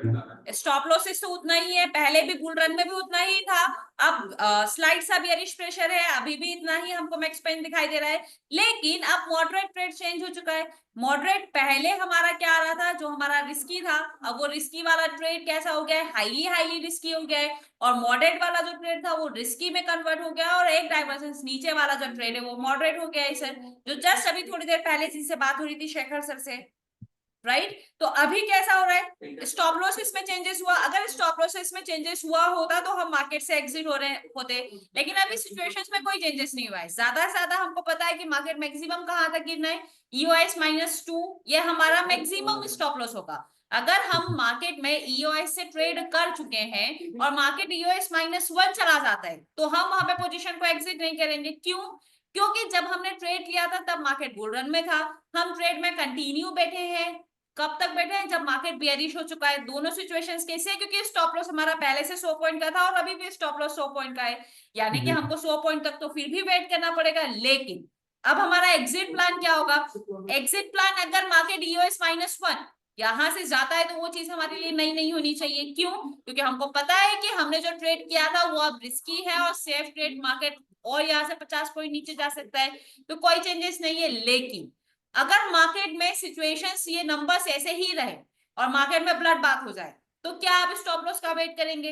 है। स्टॉप लॉसेस तो उतना ही है, पहले भी बुल रन में भी उतना ही था। अब स्लाइड सा बियरिश प्रेशर है, अभी भी इतना ही हमको मैक्स पेन दिखाई दे रहा है। लेकिन अब मॉडरेट ट्रेड चेंज हो चुका है। मॉडरेट पहले हमारा क्या आ रहा था, जो हमारा रिस्की था, अब वो रिस्की वाला ट्रेड कैसा हो गया है, हाईली रिस्की हो गया है। और मॉडरेट वाला जो ट्रेड था वो रिस्की में कन्वर्ट हो गया, और एक डाइवर्जेंस नीचे वाला जो ट्रेड है वो मॉडरेट हो गया है सर, जो जस्ट अभी थोड़ी देर पहले जिनसे बात हो रही थी शेखर सर से, राइट। तो अभी कैसा हो रहा है, स्टॉप लॉस इसमें चेंजेस हुआ, अगर स्टॉप लॉस इसमें चेंजेस हुआ होता तो हम मार्केट से एग्जिट हो रहे होते। लेकिन अभी सिचुएशंस में कोई चेंजेस नहीं हुआ है, ज्यादा से ज्यादा हमको पता है कि मार्केट मैक्सिमम कहां तक गिरना है, EOS -2, ये हमारा मैक्सिमम स्टॉप लॉस होगा। अगर हम मार्केट में EOS से ट्रेड कर चुके हैं और मार्केट EOS -1 चला जाता है, तो हम वहां पे पोजीशन को एग्जिट नहीं करेंगे। क्यों? क्योंकि जब हमने ट्रेड लिया था तब मार्केट बुल रन में था, हम ट्रेड में कंटिन्यू बैठे हैं। कब तक बैठे हैं, जब मार्केट बियरिश हो चुका है। दोनों सिचुएशंस कैसे है, क्योंकि स्टॉप लॉस हमारा पहले से 100 पॉइंट का था और अभी भी स्टॉप लॉस 100 पॉइंट का है, यानी कि हमको 100 पॉइंट तक तो फिर भी वेट करना पड़ेगा। लेकिन अब हमारा एग्जिट प्लान क्या होगा, एग्जिट प्लान अगर मार्केट EOS -1 यहां से जाता है तो वो चीज हमारे लिए नई नहीं होनी चाहिए। क्यों? क्योंकि हमको पता है कि हमने जो ट्रेड किया था वो अब रिस्की है और सेफ ट्रेड, मार्केट और यहाँ से 50 पॉइंट नीचे जा सकता है, तो कोई चेंजेस नहीं है। लेकिन अगर मार्केट में सिचुएशंस ये नंबर्स ऐसे ही रहे और मार्केट में ब्लड बात हो जाए, तो क्या आप स्टॉप लॉस का वेट करेंगे?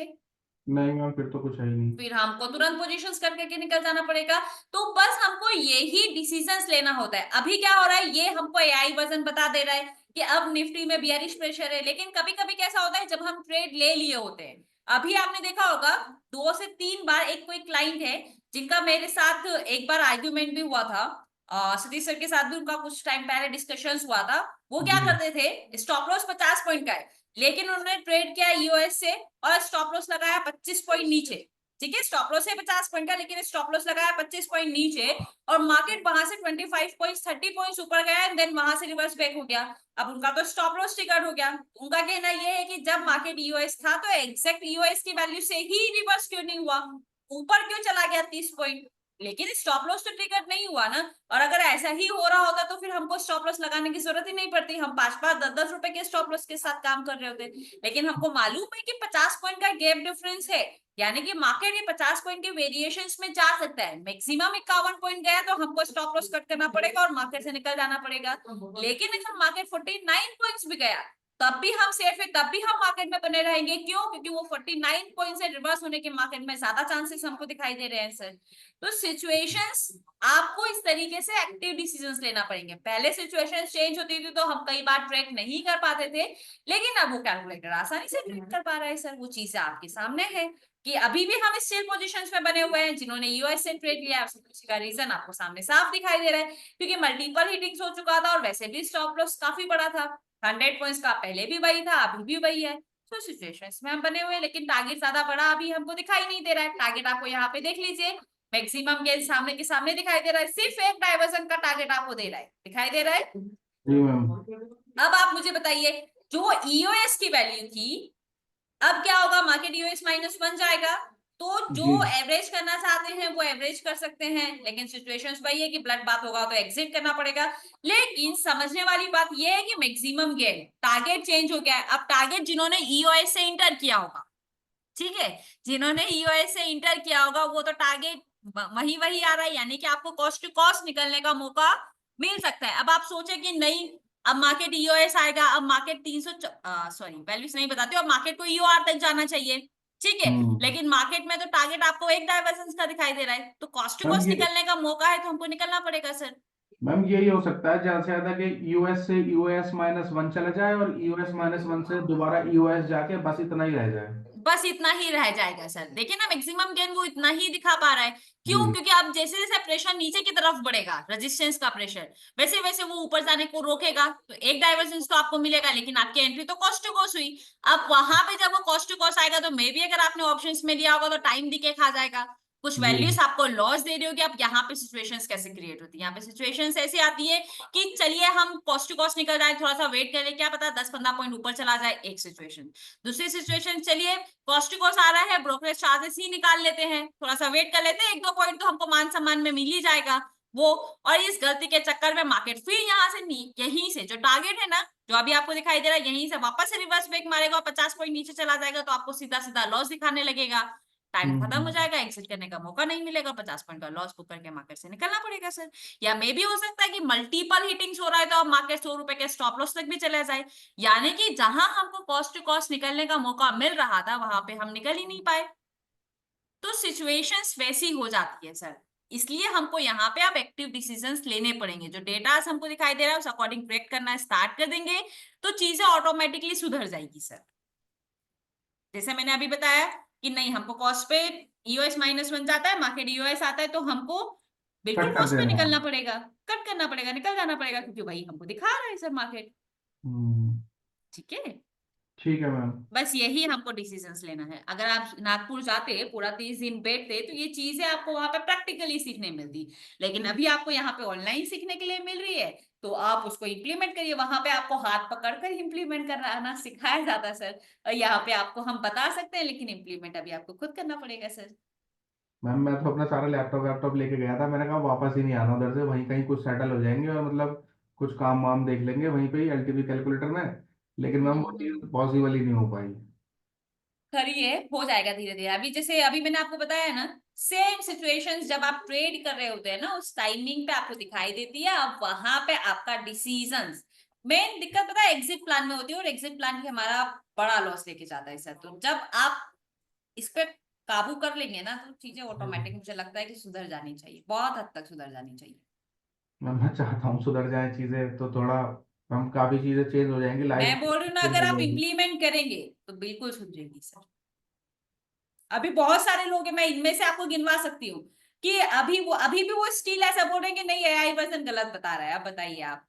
नहीं मैम, फिर तो कुछ है ही नहीं। फिर हमको तुरंत पोजीशंस करके निकल जाना पड़ेगा। तो बस हमको यही डिसीजंस लेना होता है। अभी क्या हो रहा है, ये हमको एआई वर्जन बता दे रहा है कि अब निफ्टी में बियरिश प्रेशर है, लेकिन कभी कभी कैसा होता है जब हम ट्रेड ले लिए होते हैं, अभी आपने देखा होगा 2 से 3 बार, एक कोई क्लाइंट है जिनका मेरे साथ एक बार आर्ग्यूमेंट भी हुआ था, सतीश सर के साथ भी उनका कुछ टाइम पहले डिस्कशंस हुआ था। वो क्या जी करते थे, स्टॉप लॉस 50 पॉइंट का है, लेकिन उन्होंने ट्रेड किया EOS से और स्टॉप लॉस लगाया 25 पॉइंट नीचे। ठीक है, स्टॉप लॉस है 50 पॉइंट का, लेकिन स्टॉप लॉस लगाया 25 पॉइंट नीचे, और मार्केट वहां से 25 पॉइंट 30 पॉइंट ऊपर गया एंड देन वहां से रिवर्स बैक हो गया। अब उनका तो स्टॉप लॉस ट्रिगर हो गया। उनका कहना यह है कि जब मार्केट EOS था तो एग्जैक्ट EOS की वैल्यू से ही रिवर्स क्यों नहीं हुआ, ऊपर क्यों चला गया 30 पॉइंट, लेकिन स्टॉप लॉस तो ट्रिगर नहीं हुआ ना। और अगर ऐसा ही हो रहा होता तो फिर हमको स्टॉप लॉस लगाने की जरूरत ही नहीं पड़ती, हम 5-5 10-10 रुपए के स्टॉप लॉस के साथ काम कर रहे होते। लेकिन हमको मालूम है कि 50 पॉइंट का गैप डिफरेंस है, यानी कि मार्केट ये 50 पॉइंट के वेरिएशंस में जा सकता है। मैक्सिमम 51 पॉइंट गया तो हमको स्टॉप लॉस कट करना पड़ेगा और मार्केट से निकल जाना पड़ेगा। लेकिन अगर मार्केट 49 पॉइंट्स भी गया तब भी हम सेफ है, तब भी हम मार्केट में बने रहेंगे। क्यों? क्योंकि वो 49 पॉइंट से रिवर्स होने के मार्केट में ज्यादा चांसेस हमको दिखाई दे रहे हैं सर। तो सिचुएशंस आपको इस तरीके से एक्टिव डिसीजंस लेना पड़ेंगे। पहले सिचुएशंस चेंज होती थी तो हम कई बार ट्रेड नहीं कर पाते थे, लेकिन अब वो कैलकुलेटर आसानी से ट्रेड कर पा रहा है सर। वो चीजें आपके सामने है कि अभी भी हम स्टिल पोजीशंस में बने हुए हैं। जिन्होंने EOS से ट्रेड लिया उसका रीजन आपको सामने साफ दिखाई दे रहा है, क्योंकि मल्टीपल हिटिंग्स हो चुका था और वैसे भी स्टॉप लॉस काफी बड़ा था, 100 पॉइंट्स का पहले भी वही था, अभी भी वही है। तो सिचुएशंस में हम बने हुए हैं, लेकिन टारगेट ज्यादा बड़ा अभी हमको दिखाई नहीं दे रहा है। टारगेट आपको यहाँ पे देख लीजिए, मैक्सिमम के सामने दिखाई दे रहा है, सिर्फ एक डाइवर्जन का टारगेट आपको दे रहा है, दिखाई दे रहा है। जी मैम। अब आप मुझे बताइए, जो EOS की वैल्यू थी, अब क्या होगा, मार्केट EOS -1 जाएगा, तो जो जी एवरेज करना चाहते हैं वो एवरेज कर सकते हैं, लेकिन सिचुएशंस वही है कि ब्लड बात होगा तो एग्जिट करना पड़ेगा। लेकिन समझने वाली बात ये है कि मैक्सिमम गेन टारगेट चेंज हो गया है। अब टारगेट जिन्होंने ईओएस से इंटर किया होगा, ठीक है, जिन्होंने ईओएस से इंटर किया होगा वो तो टारगेट वही वही आ रहा है, यानी कि आपको कॉस्ट टू कॉस्ट निकलने का मौका मिल सकता है। अब आप सोचे कि नहीं, अब मार्केट ईओएस आएगा, अब मार्केट 300 सॉरी वैल्यूज नहीं बताते हो, अब मार्केट को ईओआर तक जाना चाहिए, ठीक है, हम्म लेकिन मार्केट में तो टारगेट आपको एक डाइवर्जेंस का दिखाई दे रहा है, तो कॉस्ट टू मैम कॉस्ट ये निकलने का मौका है तो हमको निकलना पड़ेगा सर। मैम यही हो सकता है ज्यादा से ज्यादा कि यूएस से यूएस-1 चला जाए और यूएस-1 से दोबारा यूएस जाके बस इतना ही रह जाए। बस इतना ही रह जाएगा सर। देखिए ना, मैक्सिमम गेन वो इतना ही दिखा पा रहा है। क्यों? जी क्योंकि अब जैसे जैसे प्रेशर नीचे की तरफ बढ़ेगा, रेजिस्टेंस का प्रेशर, वैसे वैसे वो ऊपर जाने को रोकेगा, तो एक डाइवर्जेंस तो आपको मिलेगा, लेकिन आपकी एंट्री तो कॉस्ट टू कॉस्ट हुई। अब वहां पे जब वो कॉस्ट टू कॉस्ट आएगा तो मे बी अगर आपने ऑप्शंस में लिया होगा तो टाइम दिखे खा जाएगा, कुछ जी वैल्यूज आपको लॉस दे रही होगी। अब यहाँ पे सिचुएशंस कैसे क्रिएट होती है, यहाँ पे सिचुएशंस ऐसी आती है कि चलिए हम कॉस्ट टू कॉस्ट निकल जाए, थोड़ा सा वेट करें, क्या पता 10-15 पॉइंट ऊपर चला जाए, एक सिचुएशन। दूसरी सिचुएशन, चलिए कॉस्ट टू कॉस्ट आ रहा है, ब्रोकरेज चार्जेस ही निकाल लेते हैं, थोड़ा सा वेट कर लेते हैं, 1-2 पॉइंट तो हमको मान सम्मान में मिल ही जाएगा वो। और इस गलती के चक्कर में मार्केट फिर यहाँ से यहीं से जो टारगेट है ना, जो अभी आपको दिखाई दे रहा है, यहीं से वापस से रिवर्स ब्रेक मारेगा और 50 पॉइंट नीचे चला जाएगा, तो आपको सीधा सीधा लॉस दिखाने लगेगा, टाइम खत्म हो हम्म जाएगा, एग्जिट करने का मौका नहीं मिलेगा, 50 पॉइंट का लॉस बुक करके मार्केट से निकलना पड़ेगा सर। या मे भी हो सकता है कि मल्टीपल हिटिंग्स हो रहा है तो अब मार्केट 100 रुपए के स्टॉप लॉस तक भी चला जाए, यानी कि जहां हमको कॉस्ट टू कॉस्ट निकलने का मौका मिल रहा था वहां पे हम निकल ही नहीं पाए। तो सिचुएशंस वैसी हो जाती है सर, इसलिए हमको यहाँ पे आप एक्टिव डिसीजंस लेने पड़ेंगे। जो डेटा हमको दिखाई दे रहा है उस अकॉर्डिंग ट्रेड करना स्टार्ट कर देंगे तो चीजें ऑटोमेटिकली सुधर जाएगी सर। जैसे मैंने अभी बताया कि नहीं, हमको कॉस्ट पे ईओएस-1 जाता है, मार्केट ईओएस आता है, तो हमको बिल्कुल कट कर कॉस्ट पे देना है। निकलना पड़ेगा, कट करना पड़ेगा, निकल जाना पड़ेगा, क्योंकि वही हमको दिखा रहा है सर मार्केट। हम्म ठीक है, ठीक है मैम। बस यही हमको डिसीजंस लेना है। अगर आप नागपुर जाते, पूरा 30 दिन बैठते, तो ये चीजें आपको वहां पे प्रैक्टिकली सीखने मिलती, लेकिन अभी आपको यहाँ पे ऑनलाइन सीखने के लिए मिल रही है, तो आप उसको इम्प्लीमेंट करिए। वहां पे आपको हाथ पकड़कर इम्प्लीमेंट करना सिखाया जाता है सर, और यहाँ पे आपको हम बता सकते हैं, लेकिन इम्प्लीमेंट अभी आपको खुद करना पड़ेगा सर। मैम मैं तो अपना सारा लैपटॉप वैपटॉप लेके गया था, मैंने कहा वापस ही नहीं आना उधर से, वहीं कहीं कुछ सेटल हो जाएंगे और मतलब कुछ काम वाम देख लेंगे वहीं पे ही एलटीवी कैलकुलेटर में। लेकिन मैम वो हम्म। चीज़ पॉसिबल ही नहीं हो पाई। करिए, हो जाएगा धीरे धीरे। अभी जैसे अभी मैंने आपको बताया ना, सेम सिचुएशंस जब आप ट्रेड कर रहे होते हैं ना, उस टाइमिंग पे आपको दिखाई देती है, अब वहां पे आपका डिसीजंस, मेन दिक्कत पता है एग्जिट प्लान में होती है, और एग्जिट प्लान भी हमारा बड़ा लॉस लेके जाता है सर। तो जब आप इस पे काबू कर लेंगे ना, तो चीजें ऑटोमेटिक मुझे लगता है कि सुधर जानी चाहिए, बहुत हद तक सुधर जानी चाहिए। मैम मैं चाहता हूँ सुधर जाए चीज़ें तो थोड़ा, हम काफ़ी चीज़ें चेंज हो जाएंगी, मैं लाइफ बोल रही हूँ ना, चेंज अगर हो आप जाएगी। इम्प्लीमेंट करेंगे तो बिल्कुल सुधरेगी सर। अभी बहुत सारे लोग हैं, मैं इनमें से आपको गिनवा सकती हूँ कि अभी भी वो स्टिल ऐसा बोल रहे हैं कि नहीं, एआई वर्जन गलत बता रहा है। अब बताइए आप।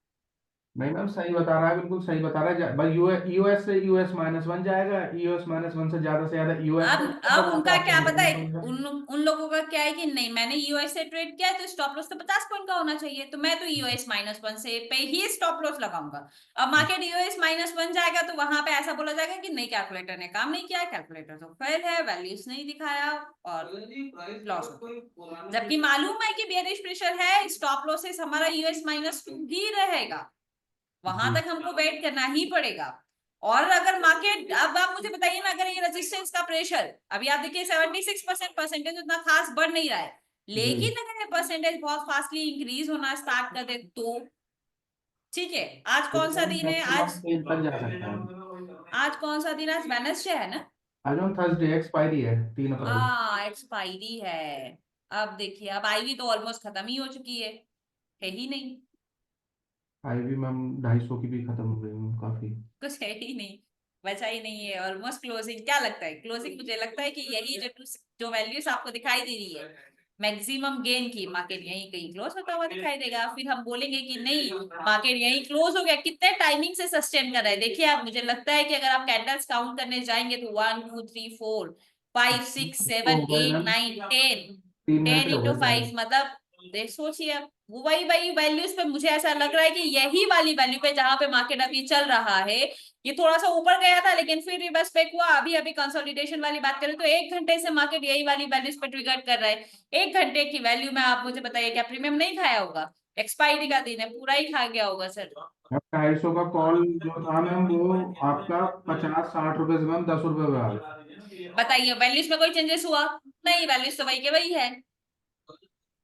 नहीं मैम सही बता रहा है, बिल्कुल सही बता रहा है। भाई यूएस से यूएस-1 जाएगा, यूएस-1 से ज्यादा यूएस अब तक जाएगा, अब वहां पे उनका आपको क्या पता है, निकलना पड़ेगा। उन लोगों का क्या है कि नहीं, मैंने यूएस से ट्रेड किया है तो स्टॉप लॉस तो 50 पॉइंट का होना चाहिए, तो मैं तो यूएस-1 से पे ही स्टॉप लॉस लगाऊंगा। अब मार्केट यूएस-1 जाएगा तो वहां पे ऐसा बोला जाएगा कि नहीं, कैलकुलेटर ने काम नहीं किया, कैलकुलेटर तो फेल है, वैल्यूज नहीं दिखाया और लॉस हो गया। जबकि मालूम है कि बेयरिश प्रेशर है, स्टॉप लॉसेस हमारा यूएस-2 ही रहेगा, वहां जी तक हमको वेट करना ही पड़ेगा। और अगर मार्केट, अब आप मुझे बताइए ना, अगर ये रेजिस्टेंस का प्रेशर, अभी आप देखिए 76% परसेंटेज उतना खास बढ़ नहीं रहा है, जी लेकिन अगर ये परसेंटेज बहुत फास्टली इंक्रीज होना स्टार्ट कर दे तो ठीक है। आज तो कौन सा दिन है मैक्सिमम आज? पेज तक जा सकता है। आज कौन सा दिन है? आज वेडनेसडे है ना? आज हम थर्सडे, एक्सपायरी है 3 अप्रैल। एक्सपायरी है। अब देखिए, अब आईवी तो ऑलमोस्ट खत्म ही हो चुकी है ही नहीं, आई भी मैम 250 की भी खत्म हो गई मैम काफी। कुछ है ही नहीं, बचा ही नहीं है ऑलमोस्ट। क्लोजिंग क्या लगता है? क्लोजिंग मुझे लगता है कि यही जो वैल्यूज आपको दिखाई दे रही है मैक्सिमम गेन की, मार्केट यहीं कहीं क्लोज होता हुआ दिखाई देगा। फिर हम बोलेंगे कि नहीं, मार्केट यहीं क्लोज हो गया। कितने टाइमिंग से सस्टेन कर रहा है देखिए आप। मुझे लगता है कि अगर आप कैंडल्स काउंट करने जाएंगे तो 1 2 3 4 5 6 तो 7 हो गए 8 मैम, 9 10, 3 10 घंटे हो इंटू गए 5 शायद। मतलब सोचिए आप, वो वही वही वैल्यूज पे मुझे ऐसा लग रहा है कि यही वाली वैल्यू पे जहां पे मार्केट अभी चल रहा है, ये थोड़ा सा ऊपर गया था लेकिन फिर रिवर्स बैक हुआ। अभी अभी कंसोलिडेशन वाली बात करें तो 1 घंटे से मार्केट यही वाली वैल्यूज पे ट्रिगर कर रहा है। 1 घंटे की वैल्यू में आप मुझे बताइए क्या प्रीमियम नहीं खाया होगा? एक्सपायरी का दिन है, पूरा ही खा गया होगा सर। मैम 250 का कॉल जो था मैम, वो आपका 50-60 रुपए से मैम 10 रुपए पे आ गया। बताइए वैल्यूज में कोई चेंजेस हुआ? नहीं, वैल्यूज तो वही के वही है।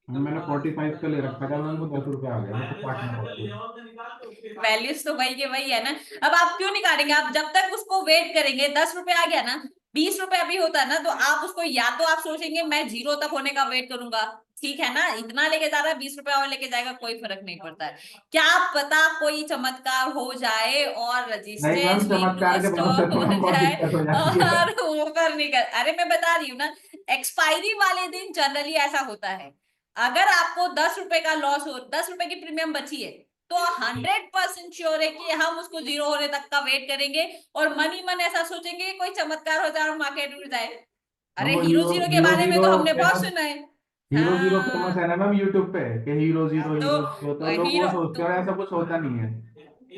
मैंने 45 का ले रखा था मैम, वो 10 रुपए आ गया, तो काटना पड़ता वैल्यूज तो वही के वही है ना। अब आप क्यों निकालेंगे? आप जब तक उसको वेट करेंगे, 10 रुपए आ गया ना, 20 रुपए अभी होता है ना, तो आप उसको या तो आप सोचेंगे मैं 0 तक होने का वेट करूंगा, ठीक है ना, इतना लेके जा रहा है, 20 रुपए और लेके जाएगा, कोई फर्क नहीं पड़ता है। क्या पता कोई चमत्कार हो जाए और नहीं मैम, रजिस्टेंस चमत्कार के भरोसे स्टॉक तो हो मैम बहुत जाए दिक्कत हो जाती है। और ऊपर निकल। अरे मैं बता रही हूँ ना, एक्सपायरी वाले दिन जनरली ऐसा होता है। अगर आपको 10 रुपए का लॉस हो, 10 रुपए की प्रीमियम बची है, तो 100% श्योर है कि हम उसको 0 होने तक का वेट करेंगे और मन ही मन ऐसा सोचेंगे कि कोई चमत्कार हो जाए और मार्केट उड़ जाए। मैम अरे वो हीरो हीरो जीरो के हीरो बारे में जीरो तो हमने बहुत फेमस, सुना है। हीरो जीरो फेमस है हाँ, ना मैम यूट्यूब पे, कि हीरो जीरो तो हीरो जीरो, तो लोग वो हीरो सोचते तो, हैं, और ऐसा कुछ होता नहीं है।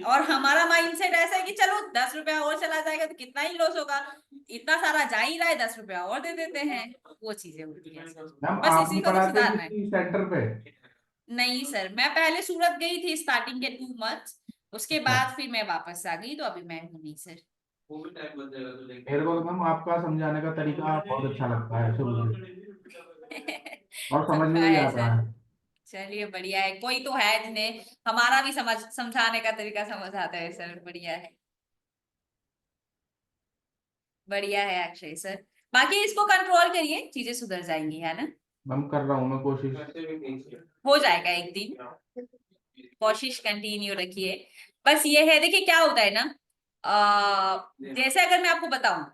और हमारा माइंडसेट ऐसा है कि चलो 10 रुपया और चला जाएगा तो कितना ही लॉस होगा, इतना सारा जा ही रहा है, 10 रुपया और दे देते हैं। वो चीजें होती है सर। मैम बस आप इसी नहीं को तो पढ़ाते सुधारना है। किसी सेंटर पे? नहीं सर, मैं पहले सूरत गई थी स्टार्टिंग के 2 मंथ्स, उसके अच्छा, बाद फिर मैं वापस आ गई, तो अभी मैं हूँ नहीं सर। मेरे को तो मैम आपका समझाने का तरीका बहुत अच्छा लगता है शुरू से, और समझ सबका में भी है आता सर। है। चलिए बढ़िया है, कोई तो है जिन्हें हमारा भी समझाने का तरीका समझ आता है सर। बढ़िया है, बढ़िया है अक्षय सर। बाकी इसको कंट्रोल करिए, चीजें सुधर जाएंगी, है ना। मैम कर रहा हूँ मैं कोशिश। हो जाएगा एक दिन, कोशिश कंटिन्यू रखिए। बस ये है, देखिए क्या होता है ना, जैसे अगर मैं आपको बताऊं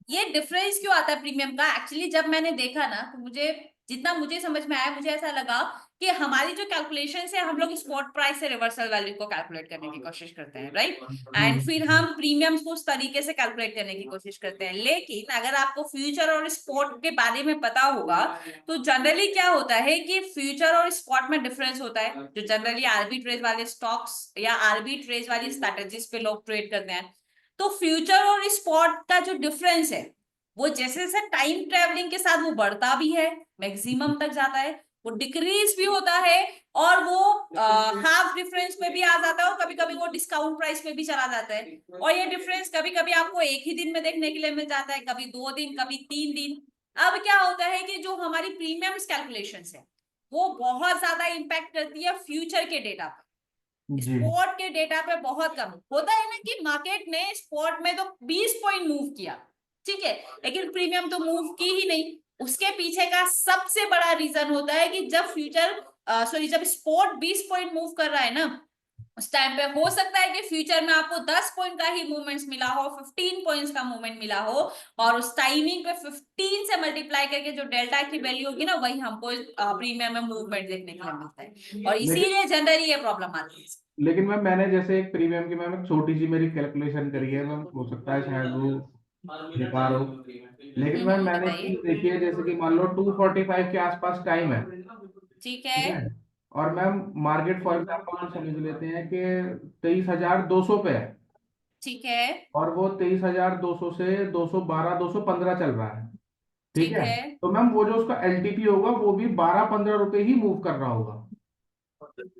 ये डिफरेंस क्यों आता है प्रीमियम का, एक्चुअली जब मैंने देखा ना तो मुझे, जितना मुझे समझ में आया, मुझे ऐसा लगा कि हमारी जो कैलकुलेशन है, हम लोग स्पॉट प्राइस से रिवर्सल वैल्यू को कैलकुलेट करने की कोशिश करते हैं, राइट। एंड फिर हम प्रीमियम्स को उस तरीके से कैलकुलेट करने की कोशिश करते हैं। लेकिन अगर आपको फ्यूचर और स्पॉट के बारे में पता होगा तो जनरली क्या होता है कि फ्यूचर और स्पॉट में डिफरेंस होता है, जो जनरली आर्बिट्रेज वाले स्टॉक्स या आर्बिट्रेज वाली स्ट्रेटेजीज पे लोग ट्रेड करते हैं। तो फ्यूचर और स्पॉट का जो डिफरेंस है, वो जैसे जैसे टाइम ट्रेवलिंग के साथ वो बढ़ता भी है, मैक्सिमम तक जाता है, वो डिक्रीज भी होता है, और वो हाफ डिफरेंस में भी आ जाता है, और कभी कभी वो डिस्काउंट प्राइस में भी चला जाता है। और ये डिफरेंस कभी कभी आपको एक ही दिन में देखने के लिए मिल जाता है, कभी 2 दिन, कभी 3 दिन। अब क्या होता है कि जो हमारी प्रीमियम्स कैलकुलेशन है, वो बहुत ज्यादा इंपैक्ट करती है फ्यूचर के डेटा, जी। स्पॉट के डेटा पे बहुत कम होता है ना, कि मार्केट ने स्पॉट में तो 20 पॉइंट मूव किया, ठीक है, लेकिन प्रीमियम तो मूव की ही नहीं। उसके पीछे का सबसे बड़ा रीजन होता है कि जब फ्यूचर सॉरी जब स्पॉट 20 पॉइंट मूव कर रहा है ना, उस टाइम पे हो सकता है कि फ्यूचर में आपको 10 पॉइंट का ही मूवमेंट्स मिला हो, 15 पॉइंट्स का मूवमेंट मिला हो, और उस टाइमिंग पे 15 से मल्टीप्लाई करके जो डेल्टा की वैल्यू होगी ना, वही हमको प्रीमियम में मूवमेंट देखने के लिए मिलता है, और लेकिन इसीलिए जनरली ये प्रॉब्लम आती है। लेकिन मैम मैंने जैसे एक प्रीमियम की मैम एक छोटी सी मेरी कैलकुलेशन करी है मैम, हो सकता है शायद वो बेकार हो, लेकिन मैम मैंने एक चीज बताइए। देखी है, जैसे कि मान लो 2:45 के आसपास टाइम है, ठीक ठीक है। है, और मैम मार्केट फॉर एग्जाम्पल हम समझ लेते हैं कि 23,200 पे है, ठीक है। और वो 23,200 से 212-215 चल रहा है, ठीक ठीक है। है। तो मैम वो जो उसका एलटीपी होगा वो भी 12-15 रुपए ही मूव कर रहा होगा,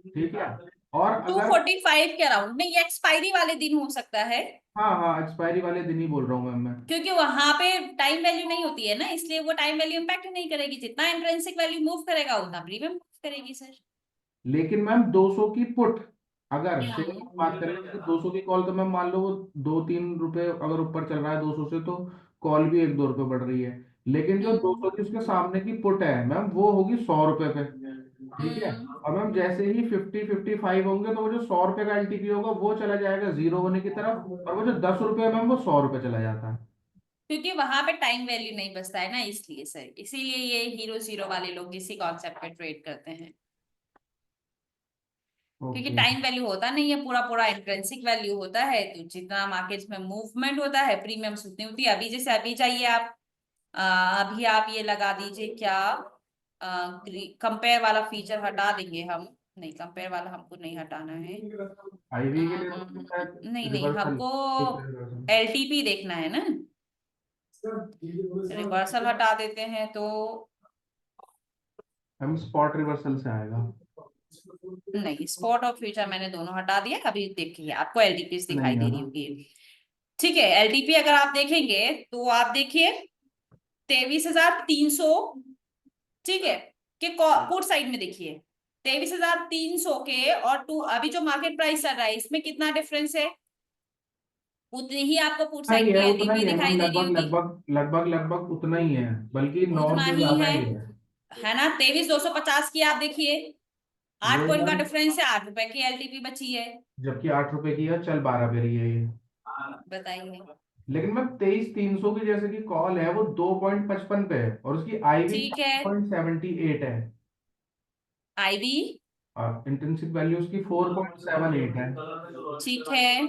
ठीक है। और अगर 245 के अराउंड में, ये एक्सपायरी वाले दिन हो सकता है, हाँ हाँ, एक्सपायरी वाले दिन ही बोल रहा हूँ मैम मैं। क्योंकि वहां पे टाइम वैल्यू नहीं होती है ना, इसलिए वो टाइम वैल्यू इंपैक्ट नहीं करेगी, जितना इंट्रिंसिक वैल्यू मूव करेगा उतना प्रीमियम मूव करेगी सर। लेकिन मैम 200 की पुट, अगर से हम्म। बात करें जैसे 200 की कॉल, तो मैम मान लो वो 2-3 रुपए अगर ऊपर चल रहा है 200 से, तो कॉल भी 1-2 रुपए बढ़ रही है। लेकिन जो 200 की उसके सामने की पुट है मैम, वो होगी 100 रुपए पे, ठीक है। हम्म। और मैम जैसे ही 50-55 होंगे, तो वो जो 100 रुपए का एलटीपी होगा वो चला जाएगा 0 होने की तरफ, और वो जो 10 रुपए है मैम, वो 100 रुपए चला जाता है। क्योंकि वहां पे टाइम वैल्यू नहीं बचता है ना, इसलिए सर, इसीलिए ये हीरो जीरो वाले लोग इसी कॉन्सेप्ट पे ट्रेड करते हैं, क्योंकि ओके। टाइम वैल्यू होता नहीं है, पूरा पूरा इंट्रिंसिक वैल्यू होता है, तो जितना मार्केट में मूवमेंट होता है प्रीमियम्स उतनी होती है। अभी जैसे अभी चाहिए आप, अभी आप ये लगा दीजिए क्या, कंपेयर वाला फीचर हटा देंगे हम। नहीं, कंपेयर वाला हमको नहीं हटाना है। IV के लिए तो शायद नहीं नहीं, रिवर्सल, हमको रिवर्सल। LTP देखना है ना। रिवर्सल हटा देते हैं तो हम स्पॉट रिवर्सल से आएगा। नहीं, स्पॉट और फ्यूचर मैंने दोनों हटा दिया। अभी देखिए आपको LTP दिखाई नहीं दे है रही ना? होगी। ठीक है, LTP अगर आप देखेंगे तो आप देखिए 23,300, ठीक है, के पुट साइड में देखिए 23,300 के और टू अभी जो मार्केट प्राइस चल रहा है इसमें कितना डिफरेंस है, उतनी ही आपको पुट उतना साइड ही की है, उतना LTP ही है दिखाई मैम, दे रही लगभग होगी। लगभग लगभग लगभग उतना ही है, बल्कि नॉन उतना से ही ज्यादा ही है ना। 23,250 की आप देखिए, आठ वही पॉइंट का मैम, डिफरेंस है, 8 रुपए की LTP बची है। जबकि 8 रुपए की है, चल 12 पे रही है ये। बताइए। लेकिन मैम 23,300 की जैसे कि कॉल है वो 2.55 पे है और उसकी IV ठीक है, 5.78 है IB, और इंट्रिंसिक वैल्यू उसकी 4.78 है। ठीक है,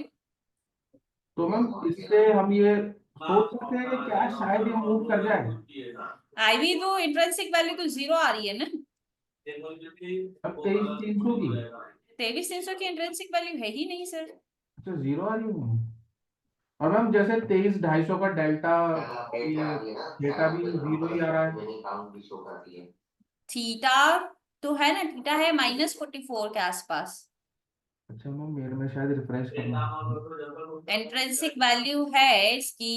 तो मैम इससे हम ये सोच सकते हैं कि क्या शायद ये मूव कर जाए। IB तो इंट्रिंसिक वैल्यू तो 0 आ रही है ना। अब 23,300 की, 23,300 की इंट्रिंसिक वैल्यू है ही नहीं सर। अच्छा 0 आ रही है। और मैम जैसे 23,250 का डेल्टा, ये डेटा भी 0 ही आ रहा है। थीटा तो है ना, थीटा है -44 के आसपास। अच्छा मैम, मेरे में शायद रिफ्रेश करना है। इंट्रिंसिक वैल्यू है इसकी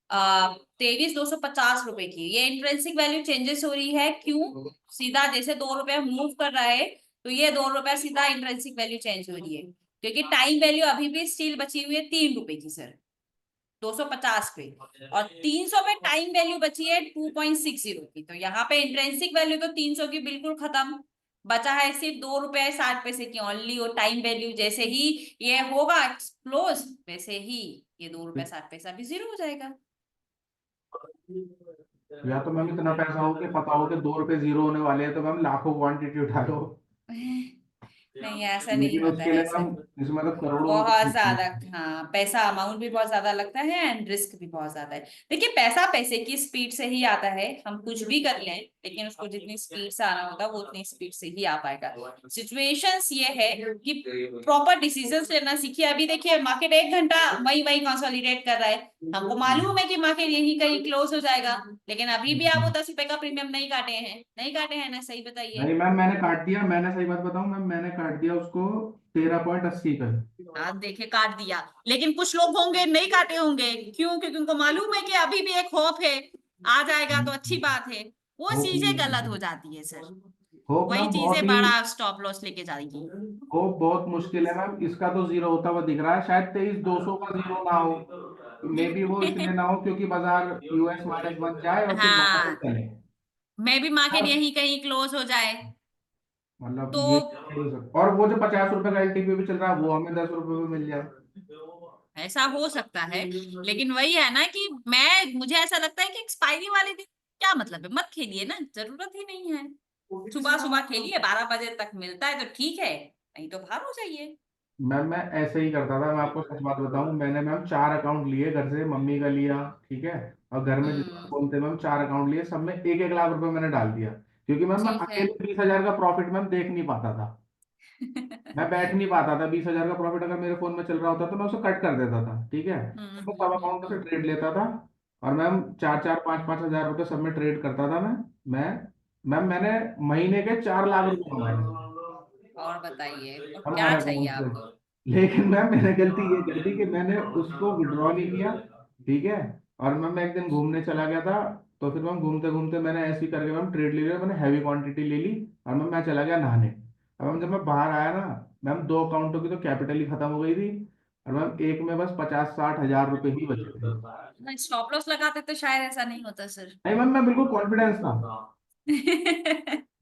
23,250 रुपए की। ये इंट्रिंसिक वैल्यू चेंजेस हो रही है क्यों, सीधा जैसे 2 रुपए मूव कर रहा है तो ये 2 रुपए सीधा इंट्रिंसिक वैल्यू चेंज हो रही है, क्योंकि टाइम वैल्यू अभी भी स्टिल बची हुई है 3 रुपए की सर, 250 पे, और 300 पे टाइम वैल्यू बची है 2.60 की। तो यहाँ पे इंट्रिंसिक वैल्यू तो 300 की बिल्कुल खत्म, बचा है सिर्फ 2 रुपए 60 पैसे की ओनली। और टाइम वैल्यू जैसे ही ये होगा क्लोज, वैसे ही ये 2 रुपए 60 पैसा भी 0 हो जाएगा। या तो मैम इतना पैसा हो कि पता हो कि 2 रुपए 0 होने वाले हैं तो मैम लाखों क्वांटिटी उठा लो। नहीं, ऐसा नहीं लेकिन होता उसके लिए है सर। मैम इसमें तो करोड़ों बहुत रुपए। ज्यादा, हाँ, पैसा अमाउंट भी बहुत ज्यादा लगता है एंड रिस्क भी बहुत ज्यादा है। देखिए, पैसा पैसे की स्पीड से ही आता है, हम कुछ भी कर लें लेकिन उसको जितनी स्पीड से आना होता है वो उतनी स्पीड से ही आ पाएगा। सिचुएशंस ये है कि प्रॉपर डिसीजंस लेना सीखिए। अभी देखिए मार्केट 1 घंटा वही वही कंसोलिडेट कर रहा है, हमको मालूम है कि मार्केट यही कहीं क्लोज हो जाएगा, लेकिन अभी भी आप वो 10 रुपए का प्रीमियम नहीं काटे हैं, नहीं काटे हैं ना, सही बताइए। नहीं मैम, मैंने काट दिया, मैंने सही बात बताऊं मैम, मैंने काट दिया उसको 13.80 पे। आप देखिए काट दिया, लेकिन कुछ लोग होंगे नहीं काटे होंगे, क्यों, क्योंकि उनको मालूम है कि अभी भी एक होप है, आ जाएगा तो अच्छी बात है। वो होप चीजें गलत हो नहीं, जाती है सर, होप वही मैम बहुत चीजें ही, बड़ा स्टॉप लॉस लेके जाएगी। होप बहुत मुश्किल है मैम। इसका तो 0 होता हुआ दिख रहा है, शायद 23,200 का 0 ना हो। मे बी वो इसलिए ना हो क्योंकि बाजार US -1 जाए और फिर वापस हाँ, चले। मैं भी मार्केट अब यहीं कहीं क्लोज हो जाए मतलब तो ये हो सकता, और वो जो 50 रुपए का LTP भी चल रहा है वो हमें 10 रुपए में मिल जाए। ऐसा हो सकता है। लेकिन वही है ना कि मुझे ऐसा लगता है कि एक्सपायरी वाले दिन क्या मतलब है, मत खेलिए ना, जरूरत ही नहीं है। सुबह सुबह खेलिए, 12 बजे तक मिलता है तो ठीक है, नहीं तो बाहर हो जाइए। मैम मैं ऐसे ही करता था, मैं आपको सच बात बताऊं, मैंने मैम 4 अकाउंट लिए घर से, मम्मी का लिया, ठीक है, और घर में जितने हम्म, फोन थे मैम 4 अकाउंट लिए, सब में 1-1 लाख रुपए मैंने डाल दिया। क्योंकि मैम मैं ठीक है। अकेले 20,000 का प्रॉफिट मैम देख नहीं पाता था, मैं बैठ नहीं पाता था। 20,000 का प्रॉफिट अगर मेरे फोन में चल रहा होता तो मैं उसे कट कर देता था, ठीक है, तो मैं सब हम्म। अकाउंट से ट्रेड लेता था। और मैम 4-4 5-5 हजार रुपए सब में ट्रेड करता था मैं मैम मैंने महीने के 4 लाख रुपए कमाए और बताइए, और हम क्या हर चाहिए अकाउंट से। आपको। लेकिन मैम मैंने गलती ये कर दी कि मैंने उसको विड्रॉ नहीं किया, ठीक है। और मैम मैं एक दिन घूमने चला गया था, तो फिर मैम घूमते घूमते मैंने ऐसे ही करके मैम ट्रेड ले लिया, मैंने हैवी क्वांटिटी ले ली। और मैं चला गया नहाने। अब मैम जब मैं बाहर आया ना, मैम 2 अकाउंटों की तो कैपिटल ही खत्म हो गई थी, और मैम एक में बस 50-60 हजार रुपए ही बचे थे। नहीं, स्टॉप लॉस लगाते तो शायद ऐसा नहीं होता सर। नहीं मैम, मैं बिल्कुल कॉन्फिडेंस था,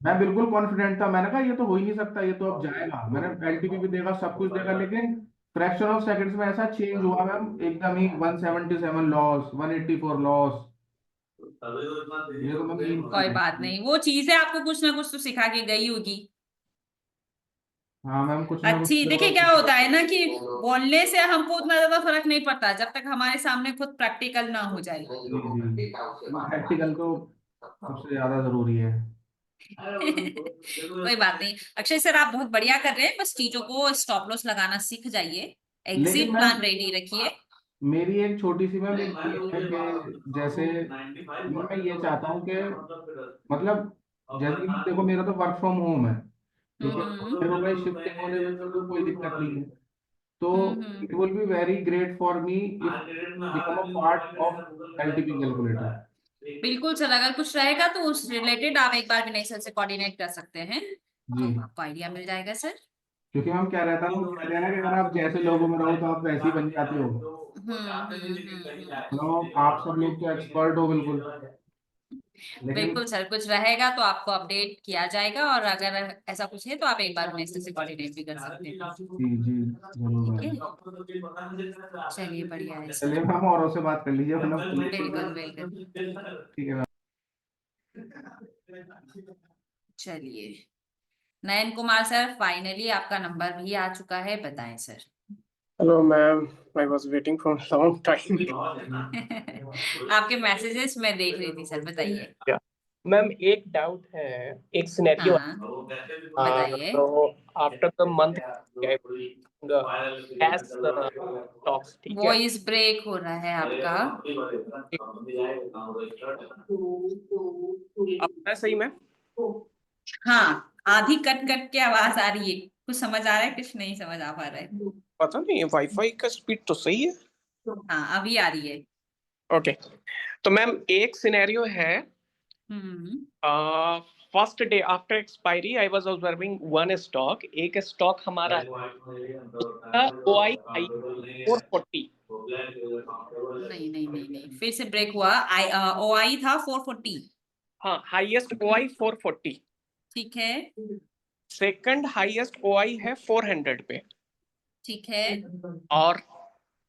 मैं बिल्कुल कॉन्फिडेंट था, मैंने कहा ये तो हो ही नहीं सकता, ये तो अब जाएगा। मैंने LTP भी देखा, सब कुछ देखा, लेकिन फ्रैक्शन ऑफ सेकंड्स में ऐसा चेंज हुआ मैम, एकदम ही 177 लॉस, 184 लॉस। ये तो मैम कोई बात नहीं, वो चीजें आपको कुछ ना कुछ तो सिखा के गई होगी। हाँ मैम, कुछ ना कुछ अच्छी, देखिए क्या होता है ना कि बोलने से हमको उतना ज्यादा फर्क नहीं पड़ता जब तक हमारे सामने खुद प्रैक्टिकल ना हो जाए। जी जी, प्रैक्टिकल तो सबसे ज्यादा जरूरी है। कोई बात नहीं अक्षय सर, आप बहुत बढ़िया कर रहे हैं, बस चीजों को स्टॉप लॉस लगाना सीख जाइए, लेकिन एग्जिट मैम प्लान रेडी रखिए। मेरी एक छोटी सी मैम एक ये है कि जैसे मैं ये चाहता हूँ कि मतलब जैसे कि देखो मेरा तो वर्क फ्रॉम होम है, ठीक है, मेरे को कहीं शिफ्टिंग होने में भी तो कोई दिक्कत नहीं है, तो हम्म। It will be very great for me if become a part of LTP calculator. बिल्कुल सर, अगर कुछ रहेगा तो उस रिलेटेड आप एक बार विनय सर से कोऑर्डिनेट कर सकते हैं, जी, तो आपको आइडिया मिल जाएगा सर। क्योंकि मैम क्या रहता है ना, वो कहते हैं ना कि अगर आप जैसे लोगों में रहो तो आप वैसे ही बन जाते हो। मतलब आप सब लोग तो एक्सपर्ट हो बिल्कुल, लेकिन बिल्कुल सर, कुछ रहेगा तो आपको अपडेट किया जाएगा, और अगर ऐसा कुछ है तो आप एक बार विनय सर से कोऑर्डिनेट भी कर सकते हैं। जी जी जरूर ठीक मैम। है, चलिए बढ़िया है सर। चलिए मैम औरों से बात कर लीजिए वरना बिल्कुल बिल्कुल। ठीक है मैम। चलिए, नयन कुमार सर, फाइनली आपका नंबर भी आ चुका है, बताएं sir. Hello, ma'am. I was waiting for a long time. आपके मैसेजेस मैं देख रही थी सर, बताइए। Yeah. मैम एक डाउट है, एक सिनेरियो हाँ है। बताइए। तो after the month cash stocks, ठीक है। वॉइस ब्रेक हो रहा है आपका। अब है सही में? हाँ, आधी कट कट के आवाज आ रही है, कुछ समझ आ रहा है, कुछ नहीं समझ आ पा रहा है। पता नहीं, वाईफाई का स्पीड तो सही है। हाँ अभी आ रही है। ओके, तो मैम एक सिनेरियो है। हम्म। First day after expiry I was observing one stock, एक स्टॉक हमारा OI 440। नहीं नहीं नहीं नहीं, फिर से ब्रेक हुआ। ओ आई था 440। हाँ, हाईएस्ट OI 440। ठीक है। सेकंड हाईएस्ट OI है 400 पे। ठीक है। और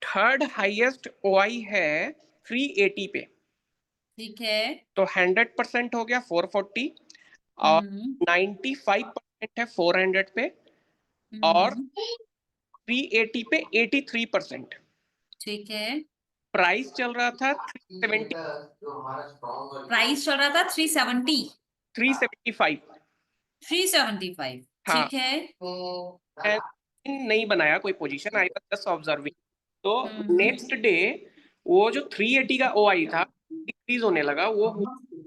थर्ड हाईएस्ट OI है 380 पे। ठीक है। तो 100% हो गया 440, और 95% है 400 पे, और हम्म। 380 पे 83%। ठीक है। प्राइस चल रहा था 370, प्राइस चल रहा था 370। 375। 375। हाँ, ठीक है। मैंने नहीं बनाया कोई position, I was just observing. तो हम्म। नेक्स्ट डे वो जो 380 का OI था इंक्रीज होने लगा, वो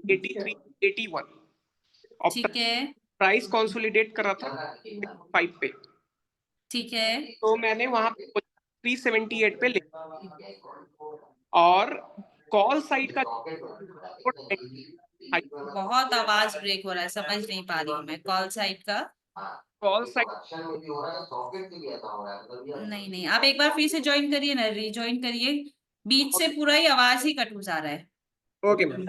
83, 81। और ठीक है। प्राइस कंसोलिडेट कर रहा था 5 पे। ठीक है। तो मैंने वहां पे 378 पे लिखा, और कॉल साइड का बहुत आवाज ब्रेक हो रहा है, समझ नहीं पा रही हूँ मैं, कॉल साइड का। Call side. नहीं नहीं, आप एक बार फिर से ज्वाइन करिए ना, रीज्वाइन करिए, बीच से पूरा ही आवाज ही कट जा रहा है। Okay ma'am.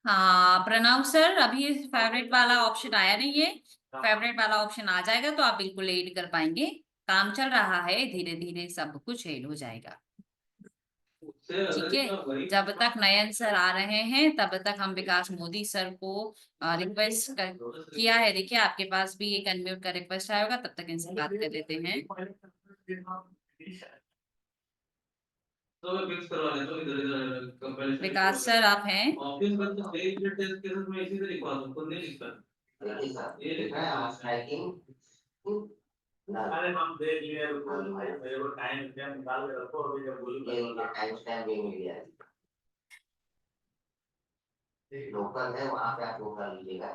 हाँ प्रणव सर, अभी फेवरेट वाला ऑप्शन आया नहीं है, फेवरेट वाला ऑप्शन आ जाएगा तो आप बिल्कुल ऐड कर पाएंगे। काम चल रहा है, धीरे धीरे सब कुछ ऐड हो जाएगा। ठीक है, जब तक नयन सर आ रहे हैं तब तक हम विकास मोदी सर को रिक्वेस्ट किया है। देखिए आपके पास भी एक अनम्यूट का रिक्वेस्ट आया होगा, तब तक इनसे बात कर लेते हैं। विकास सर आप हैं? अरे हम देख लिए, मेरे को टाइम निकाल के रखो, अभी जब बोलूं टाइम स्टैम्प भी मिल गया। लोकल है वहां पे, आप वो कर लीजिएगा।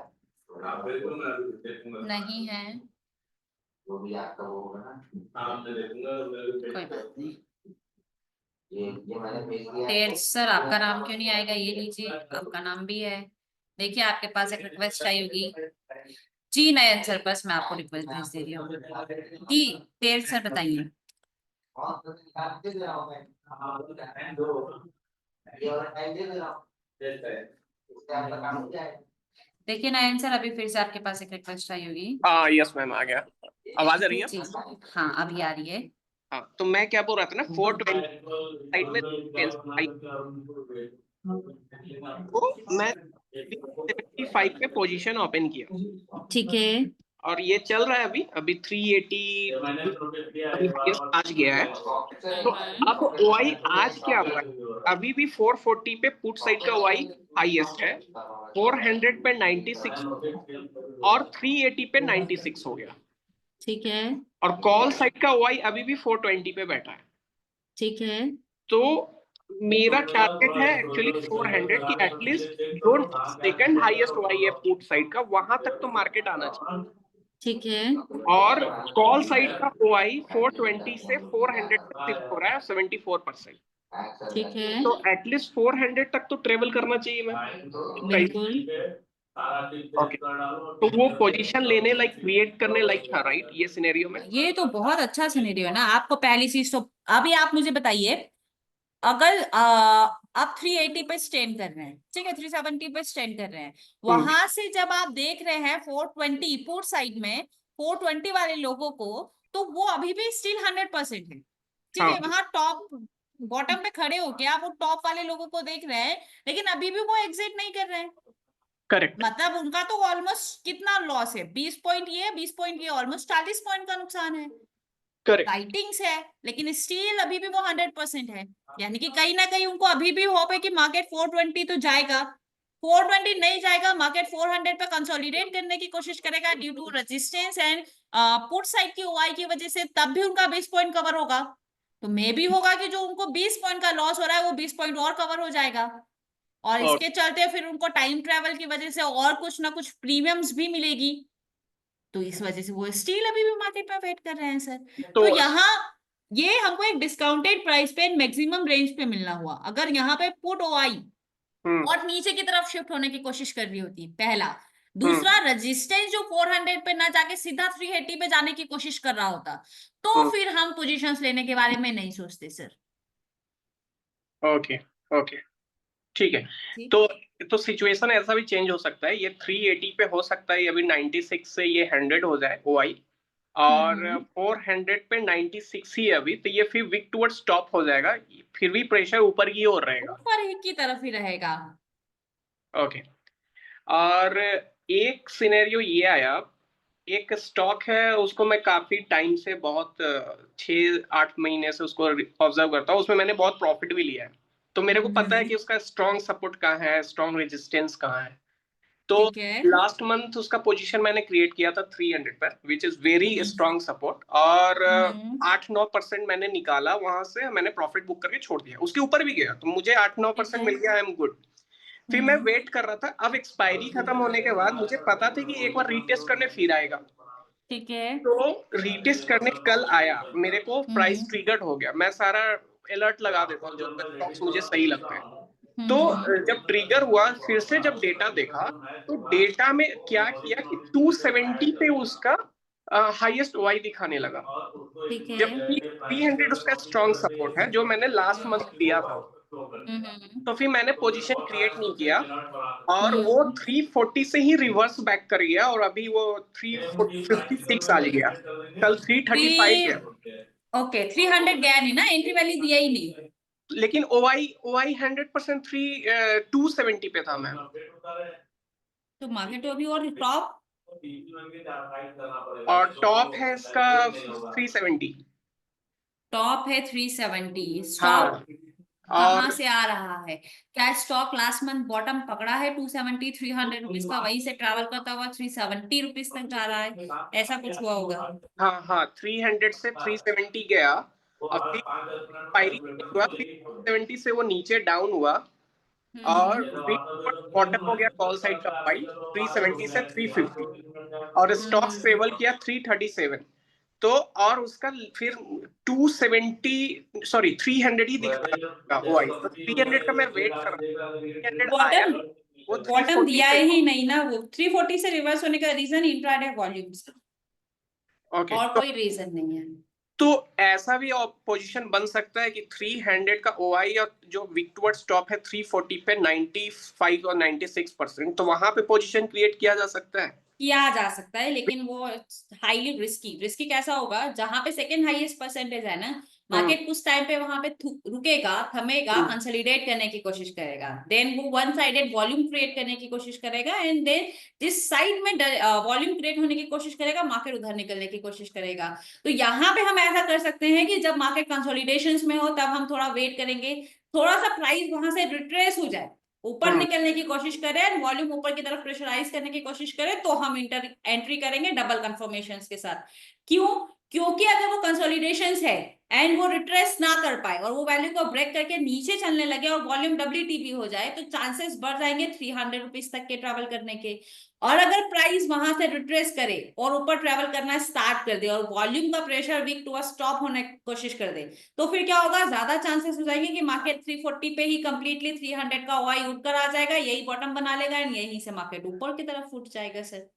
बिल्कुल मैं अभी देखूंगा। नहीं है जो भी आपका वो होगा ना, हाँ मैं देखूंगा। कोई बात नहीं। ये मैंने भेज दिया है सर, आपका नाम क्यों नहीं आएगा, ये लीजिए, आपका नाम भी है। देखिए आपके पास एक रिक्वेस्ट आई होगी। जी नयन सर, बस मैं आपको रिक्वेस्ट भेज दे रही हूँ जी। तेज सर बताइए। देखिए नयन सर, अभी फिर से आपके पास एक रिक्वेस्ट आई होगी। यस मैम, आ गया। आवाज आ रही है? जी हाँ अभी आ रही है। हाँ, तो मैं क्या बोल रहा था ना, 420 साइड में तो मैं 375 पे पोजीशन ओपन किया, ठीक है, और ये चल रहा है अभी 380 अभी highest आज गया है। तो अब ओआई आज क्या हुआ है, अभी भी 440 पे पुट साइड का ओआई हाईएस्ट है, 400 पे 96 और 380 पे 96 हो गया, ठीक है, और कॉल साइड का ओआई अभी भी 420 पे बैठा है। ठीक है, तो मेरा टारगेट है एक्चुअली 400 की एटलीस्ट जो सेकंड हाईएस्ट ओआई है पुट साइड का, वहां तक तो मार्केट आना चाहिए, ठीक है, और कॉल साइड का ओआई 420 से 400 तक शिफ्ट हो रहा है 74%। ठीक है, तो एटलीस्ट 400 तक तो ट्रेवल करना चाहिए मैं। बिल्कुल। ओके, तो वो पोजीशन लेने लाइक क्रिएट करने लाइक था, राइट, ये सिनेरियो में। ये तो बहुत अच्छा सिनेरियो है ना। आपको पहली चीज तो अभी आप मुझे बताइए, अगर आप 380 पे स्टैंड कर रहे हैं, ठीक है, 370 पे स्टैंड कर रहे हैं, वहां से जब आप देख रहे हैं 420 पुट साइड में 420 वाले लोगों को, तो वो अभी भी स्टिल 100% है, ठीक हाँ, है। वहां टॉप बॉटम पे खड़े होके आप वो टॉप वाले लोगों को देख रहे हैं, लेकिन अभी भी वो एग्जिट नहीं कर रहे हैं। करेक्ट, मतलब उनका तो ऑलमोस्ट कितना लॉस है, 20 पॉइंट ये 20 पॉइंट ये, ऑलमोस्ट 40 पॉइंट का नुकसान है। करेक्ट, राइटिंग्स है, लेकिन स्टिल अभी भी वो 100% है। यानी कि कहीं ना कहीं उनको अभी भी होप है कि मार्केट 420 तो जाएगा, 420 नहीं जाएगा, मार्केट 400 पे कंसोलिडेट करने की कोशिश करेगा due to resistance and put side की ओआई की वजह से, तब भी उनका 20 पॉइंट कवर होगा। तो मे भी होगा कि जो उनको 20 पॉइंट का लॉस हो रहा है वो 20 पॉइंट और कवर हो जाएगा, और और इसके चलते फिर उनको टाइम ट्रेवल की वजह से और कुछ ना कुछ प्रीमियम्स भी मिलेगी। तो इस वजह से वो स्टील अभी भी मार्केट में वेट कर रहे हैं सर। तो तो यहाँ ये हमको एक डिस्काउंटेड प्राइस पे मैक्सिमम रेंज पे मिलना हुआ, अगर यहाँ पे पुट ओआई और नीचे की तरफ शिफ्ट होने की कोशिश कर रही होती, पहला। दूसरा, रेजिस्टेंस जो 400 पे ना जाके सीधा 380 पे जाने की कोशिश कर रहा होता, तो फिर हम पोजीशंस लेने के बारे में नहीं सोचते सर। ओके, ओके, ठीक है। ठीक। तो सिचुएशन ऐसा भी चेंज हो सकता है, ये 380 पे हो सकता है अभी 96 से ये 100 हो जाए ओआई, और 400 पे 96 ही है अभी, तो ये फिर वीक टुवर्ड स्टॉप हो जाएगा, फिर भी प्रेशर ऊपर की ओर रहेगा। ऊपर ही की तरफ ही रहेगा। ओके, और एक सिनेरियो ये आया, एक स्टॉक है उसको मैं काफी टाइम से, बहुत 6-8 महीने से उसको ऑब्जर्व करता हूँ, उसमें मैंने बहुत प्रॉफिट भी लिया है, तो मेरे को पता है कि उसका स्ट्रॉन्ग सपोर्ट कहाँ है, स्ट्रॉन्ग रेजिस्टेंस कहाँ है। तो ठीक है। लास्ट मंथ उसका पोजीशन मैंने क्रिएट किया था 300 पर, which is very strong support, और 8-9% मैंने निकाला वहां से, मैंने प्रॉफिट बुक करके छोड़ दिया, उसके ऊपर भी गया तो मुझे 8-9% मिल गया, आई एम गुड। फिर मैं वेट कर रहा था, अब एक्सपायरी खत्म होने के बाद मुझे पता था कि एक बार रीटेस्ट करने फिर आएगा, ठीक है। तो रीटेस्ट करने कल आया, मेरे को प्राइस ट्रिगर्ड हो गया, मैं सारा अलर्ट लगा देता हूँ जो स्टॉक्स मुझे सही लगते हैं। तो जब ट्रिगर हुआ फिर से, जब डेटा देखा, तो डेटा में क्या किया कि 270 पे उसका हाईएस्ट ओआई दिखाने लगा, ठीक है। जबकि 300 उसका स्ट्रॉन्ग सपोर्ट है जो मैंने लास्ट मंथ लिया था। तो फिर मैंने पोजीशन क्रिएट नहीं किया, और वो 340 से ही रिवर्स बैक कर गया, और अभी वो 356 आ गया, कल 335 गया, ओके, 300 गया नहीं ना, एंट्री वैल्यू दिया ही नहीं। लेकिन ओआई 100% 270 पे था मैं। तो मार्केट अभी और टॉप, और टॉप है इसका 370। टॉप है 370, हाँ, स्टॉप और कहाँ से आ रहा है? क्या स्टॉक लास्ट मंथ बॉटम पकड़ा है 270 300 रुपीज का, वहीं से ट्रैवल करता हुआ 370 रुपीज तक जा रहा है, ऐसा कुछ हुआ होगा। हाँ हाँ, 300 से 370 गया, और फिर एक्सपायरी हुआ, फिर 370 से वो नीचे डाउन हुआ, और बॉटम हो गया कॉल साइड का प्राइस 370 से 350, और स्टॉक स्टेबल किया 337। तो और उसका फिर 300 ही दिखा ओआई, तो 300 का मैं वेट कर रहा हूँ, 300 आया, बॉटम वो बॉटम 340 दिया पे। ही नहीं ना, वो 340 से रिवर्स होने का रीजन इंट्राडे वॉल्यूम्स, ओके, और कोई रीजन नहीं है। तो ऐसा भी पोजीशन बन सकता है कि 300 का ओआई और जो वीक टुवर्ड स्टॉप है 340 पे 95 और 96%, तो वहां पे पोजीशन क्रिएट किया जा सकता है। किया जा सकता है, लेकिन वो हाईली रिस्की। रिस्की कैसा होगा, जहां पे सेकंड हाईएस्ट परसेंटेज है ना, मार्केट कुछ टाइम पे वहां पे रुकेगा, थमेगा, कंसोलिडेट करने की कोशिश करेगा, देन वो वन साइडेड वॉल्यूम क्रिएट करने की कोशिश करेगा, एंड देन जिस साइड में वॉल्यूम क्रिएट होने की कोशिश करेगा, मार्केट उधर निकलने की कोशिश करेगा। तो यहाँ पे हम ऐसा कर सकते हैं कि जब मार्केट कंसोलिडेशन में हो तब हम थोड़ा वेट करेंगे, थोड़ा सा प्राइस वहां से रिट्रेस हो जाए, ऊपर निकलने की कोशिश करें एंड वॉल्यूम ऊपर की तरफ प्रेशराइज करने की कोशिश करें, तो हम एंट्री करेंगे डबल कंफर्मेशंस के साथ। क्यों? क्योंकि अगर वो कंसोलिडेशंस है एंड वो रिट्रेस ना कर पाए और वो वैल्यू को ब्रेक करके नीचे चलने लगे और वॉल्यूम WTP हो जाए, तो चांसेस बढ़ जाएंगे 300 रुपीज तक के ट्रेवल करने के। और अगर प्राइस वहां से रिट्रेस करे और ऊपर ट्रेवल करना स्टार्ट कर दे और वॉल्यूम का प्रेशर वीक टू स्टॉप होने की कोशिश कर दे, तो फिर क्या होगा, ज्यादा चांसेस हो जाएंगे कि मार्केट 340 पे ही कंप्लीटली 300 का ओआई उठकर आ जाएगा, यही बॉटम बना लेगा एंड यहीं से मार्केट ऊपर की तरफ उठ जाएगा सर।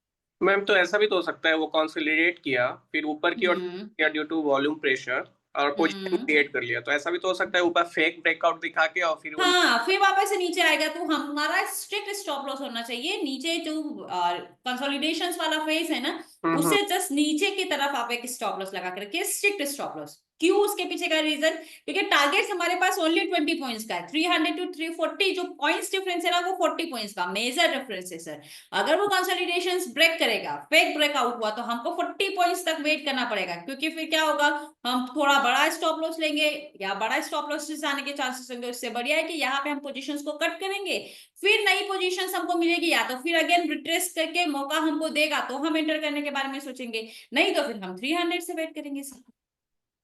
मैम तो ऐसा भी तो हो सकता है वो कंसोलिडेट किया फिर ऊपर की ओर किया ड्यू टू वॉल्यूम प्रेशर और पोजीशन क्रिएट कर लिया, तो ऐसा भी तो हो सकता है ऊपर फेक ब्रेकआउट दिखा के और फिर वो हाँ, फिर वापस से नीचे आएगा। तो हमारा स्ट्रिक्ट स्टॉप लॉस होना चाहिए नीचे, जो कंसोलिडेशंस वाला फेज है ना, उससे जस्ट नीचे की तरफ आप एक स्टॉप लॉस लगा के रखिए, स्ट्रिक्ट स्टॉप लॉस। क्यों? उसके पीछे का रीजन, क्योंकि टारगेट हमारे पास ओनली 20 पॉइंट्स का है, 300 to 340 जो पॉइंट्स डिफरेंस है ना, वो 40 पॉइंट्स का मेजर डिफरेंस है सर। अगर वो कंसोलिडेशंस ब्रेक करेगा, फेक ब्रेकआउट हुआ, तो हमको 40 पॉइंट्स तक वेट करना पड़ेगा, क्योंकि फिर क्या होगा, हम थोड़ा बड़ा स्टॉप लॉस लेंगे या बड़ा स्टॉप लॉस से आने के चांसेस होंगे। उससे बढ़िया है कि यहाँ पे हम पोजीशंस को कट करेंगे, फिर नई पोजीशंस हमको मिलेगी, या तो फिर अगेन रिट्रेस करके मौका हमको देगा तो हम एंटर करने के बारे में सोचेंगे, नहीं तो फिर हम 300 से वेट करेंगे सर।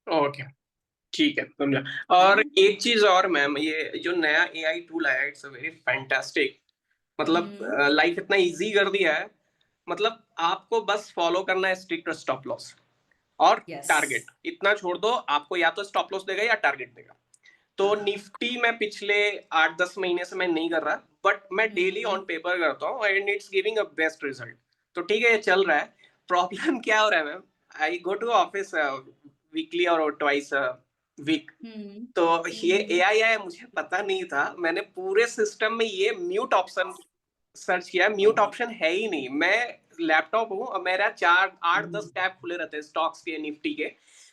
ओके ठीक है समझा। और एक चीज और मैम, ये जो नया AI टूल आया इट्स अ वेरी फैंटास्टिक, मतलब लाइफ इतना इजी कर दिया है। मतलब आपको बस फॉलो करना है स्ट्रिक्ट स्टॉप लॉस और यस। टारगेट, इतना छोड़ दो, आपको या तो स्टॉप लॉस देगा या टारगेट देगा। तो निफ्टी में पिछले 8-10 महीने से मैं नहीं कर रहा, बट मैं डेली ऑन पेपर करता हूँ and it's giving a best result. तो ठीक है ये चल रहा है। प्रॉब्लम क्या हो रहा है ma'am, I go to office weekly और ट्वाइस वीक, तो ये AI है मुझे पता नहीं था, मैंने पूरे सिस्टम में ये म्यूट ऑप्शन सर्च किया, म्यूट ऑप्शन है ही नहीं। मैं लैपटॉप हूँ और मेरा 4-8-10 टैब खुले रहते हैं स्टॉक्स के, निफ्टी के,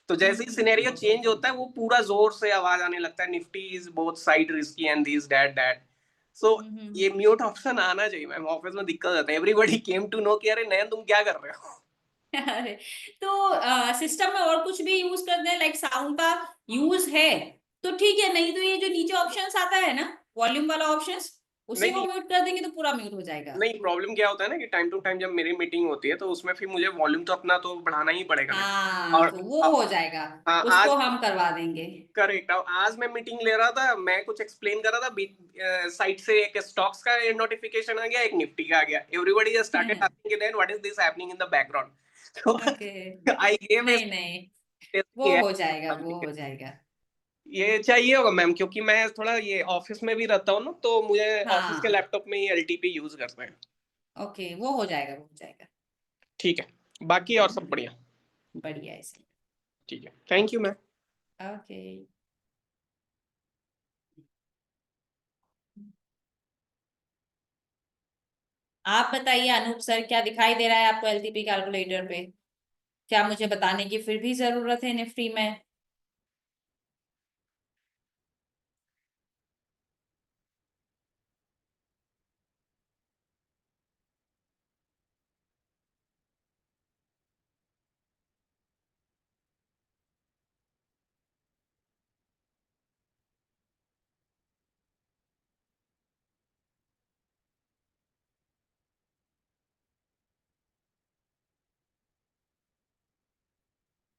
तो जैसे ही सिनेरियो चेंज होता है वो पूरा जोर से आवाज आने लगता है, Nifty is both side risky and this that that. So ये म्यूट ऑप्शन आना चाहिए मैम, ऑफिस में दिक्कत जाता है, एवरीबॉडी केम टू नो कि अरे नयन तुम क्या कर रहे हो। अरे, तो सिस्टम में और कुछ भी यूज करते हैं, लाइक साउंड का यूज है तो ठीक है, नहीं तो ये जो नीचे ऑप्शंस आता है ना, वॉल्यूम वाला ऑप्शंस, उसी को नहीं म्यूट कर देंगे तो पूरा म्यूट हो जाएगा। नहीं, प्रॉब्लम क्या होता है ना कि टाइम टू टाइम जब मेरी मीटिंग होती है तो उसमें फिर मुझे वॉल्यूम तो अपना तो बढ़ाना ही पड़ेगा ना। हाँ, और तो वो हो जाएगा, आज उसको हम करवा देंगे। करेक्ट, आज मैं मीटिंग ले रहा था, मैं कुछ एक्सप्लेन कर रहा था, साइट से एक स्टॉक्स का नोटिफिकेशन आ गया, एक निफ्टी का आ गया, everybody just started asking then what is this happening in the background. Okay, तो आई गेव नहीं नहीं, वो हो जाएगा, वो हो जाएगा। ये चाहिए होगा मैम, क्योंकि मैं थोड़ा ये ऑफिस में भी रहता हूँ ना, तो मुझे ऑफिस के हाँ, लैपटॉप में ही LTP यूज करते हैं। ओके, वो हो जाएगा, वो हो जाएगा। ठीक है, बाकी और सब बढ़िया। बढ़िया है सर। ठीक है, थैंक यू मैम। ओके, आप बताइए अनूप सर, क्या दिखाई दे रहा है आपको LTP कैलकुलेटर पे? क्या मुझे बताने की फिर भी जरूरत है निफ्टी में?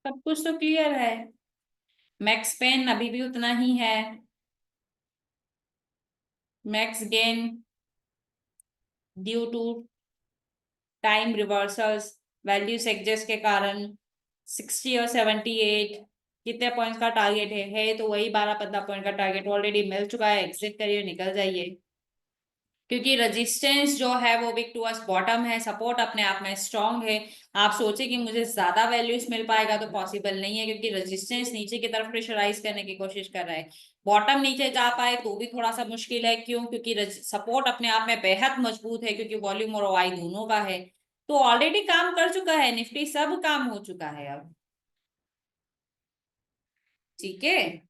सब कुछ तो क्लियर है, मैक्स पेन अभी भी उतना ही है, max gain due to time reversals, value adjust के कारण 60 और 78, कितने पॉइंट्स का टारगेट है तो वही 12-15 पॉइंट का टारगेट ऑलरेडी मिल चुका है, एग्जिट करिए, निकल जाइए। क्योंकि रेजिस्टेंस जो है वो बिग टूवर्ड्स बॉटम है, सपोर्ट अपने आप में स्ट्रांग है। आप सोचे कि मुझे ज्यादा वैल्यूज मिल पाएगा, तो पॉसिबल नहीं है, क्योंकि रेजिस्टेंस नीचे की तरफ प्रेशराइज करने की कोशिश कर रहा है। बॉटम नीचे जा पाए तो भी थोड़ा सा मुश्किल है, क्यों? क्योंकि सपोर्ट अपने आप में बेहद मजबूत है, क्योंकि वॉल्यूम और OI दोनों का है। तो ऑलरेडी काम कर चुका है निफ्टी, सब काम हो चुका है अब। ठीक है,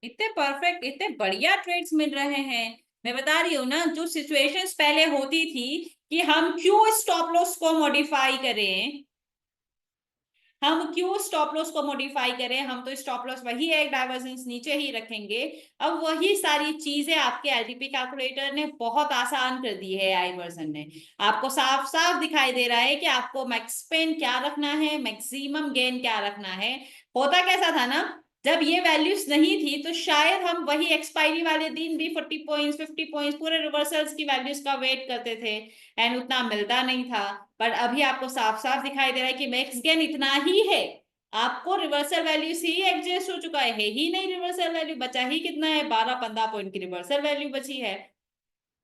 इतने परफेक्ट, इतने बढ़िया ट्रेड्स मिल रहे हैं। मैं बता रही हूँ ना, जो सिचुएशंस पहले होती थी कि हम क्यों स्टॉप लॉस को मॉडिफाई करें, हम तो स्टॉप लॉस वही है, एक डाइवर्जेंस नीचे ही रखेंगे। अब वही सारी चीजें आपके एलटीपी कैलकुलेटर ने बहुत आसान कर दी है, एआई वर्जन ने। आपको साफ साफ दिखाई दे रहा है कि आपको मैक्स पेन क्या रखना है, मैक्सिमम गेन क्या रखना है। होता कैसा था ना, जब ये वैल्यूज नहीं थी तो शायद हम वही एक्सपायरी वाले दिन भी 40 पॉइंट्स 50 पॉइंट्स पूरे रिवर्सल्स की वैल्यूज का वेट करते थे, एंड उतना मिलता नहीं था। पर अभी आपको साफ साफ दिखाई दे रहा है कि मैक्स गेन इतना ही है, आपको रिवर्सल वैल्यू से ही एडजस्ट हो चुका है ही नहीं, रिवर्सल वैल्यू बचा ही कितना है, 12-15 पॉइंट की रिवर्सल वैल्यू बची है।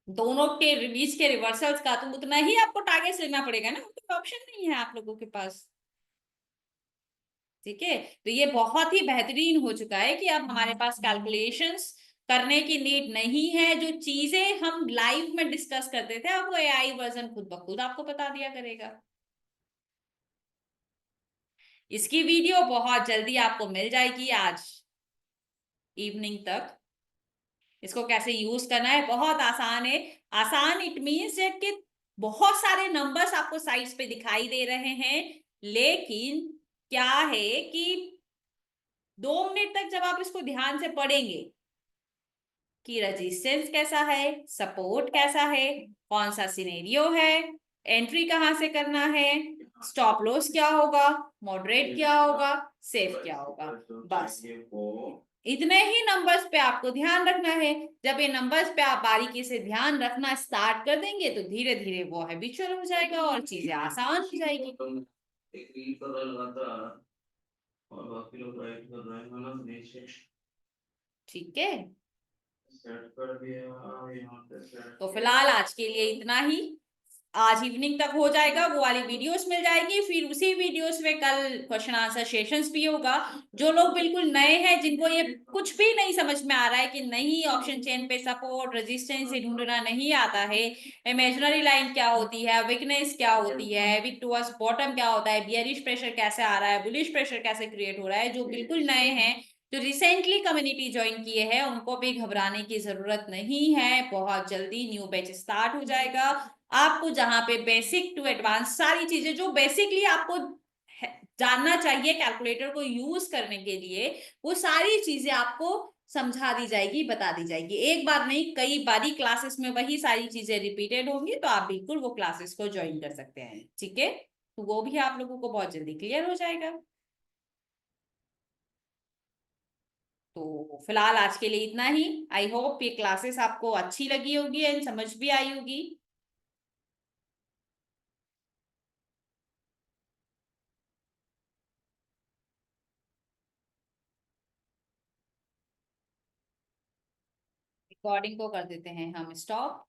दोनों के बीच के रिवर्सल्स का तो उतना ही आपको टारगेट लेना पड़ेगा ना, कोई ऑप्शन नहीं है आप लोगों के पास। ठीक है, तो ये बहुत ही बेहतरीन हो चुका है कि अब हमारे पास कैलकुलेशंस करने की नीड नहीं है। जो चीजें हम लाइव में डिस्कस करते थे, अब वो एआई वर्जन खुद ब खुद आपको बता दिया करेगा। इसकी वीडियो बहुत जल्दी आपको मिल जाएगी, आज इवनिंग तक। इसको कैसे यूज करना है बहुत आसान है। आसान इट मीन्स कि बहुत सारे नंबर्स आपको साइड्स पे दिखाई दे रहे हैं, लेकिन क्या है कि 2 मिनट तक जब आप इसको ध्यान से पढ़ेंगे कि रेजिस्टेंस कैसा है, सपोर्ट कैसा है, कौन सा सिनेरियो है, एंट्री कहां से करना है, स्टॉप लॉस क्या होगा, मॉडरेट क्या होगा, सेफ क्या होगा, बस इतने ही नंबर्स पे आपको ध्यान रखना है। जब ये नंबर्स पे आप बारीकी से ध्यान रखना स्टार्ट कर देंगे तो धीरे धीरे वो हैबिचुअल हो जाएगा और चीजें आसान हो जाएगी। और बाकी लोग राइट कर रहे हैं ना, नीचे ठीक है, सेट कर दिया यहाँ पे सेट। तो फिलहाल आज के लिए इतना ही। आज इवनिंग तक हो जाएगा, वो वाली वीडियोस मिल जाएगी, फिर उसी वीडियोस में कल क्वेश्चन आंसर सेशंस भी होगा। जो लोग बिल्कुल नए हैं, जिनको ये कुछ भी नहीं समझ में आ रहा है कि नहीं ऑप्शन चेन पे सपोर्ट रेजिस्टेंस से ढूंढना नहीं आता है, इमेजिनरी लाइन क्या होती है, वीकनेस क्या होती है, वीक टुवर्ड्स बॉटम क्या होता है, बियरिश प्रेशर कैसे आ रहा है, बुलिश प्रेशर कैसे क्रिएट हो रहा है, जो बिल्कुल नए हैं, जो रिसेंटली कम्युनिटी ज्वाइन किए हैं, उनको भी घबराने की जरूरत नहीं है। बहुत जल्दी न्यू बैच स्टार्ट हो जाएगा। आपको जहां पे बेसिक टू एडवांस सारी चीजें जो बेसिकली आपको जानना चाहिए कैलकुलेटर को यूज करने के लिए, वो सारी चीजें आपको समझा दी जाएगी, बता दी जाएगी। एक बार नहीं, कई बारी क्लासेस में वही सारी चीजें रिपीटेड होंगी, तो आप बिल्कुल वो क्लासेस को ज्वाइन कर सकते हैं। ठीक है, तो वो भी आप लोगों को बहुत जल्दी क्लियर हो जाएगा। तो फिलहाल आज के लिए इतना ही। आई होप ये क्लासेस आपको अच्छी लगी होगी एंड समझ भी आई होगी। रिकॉर्डिंग को कर देते हैं हम स्टॉप।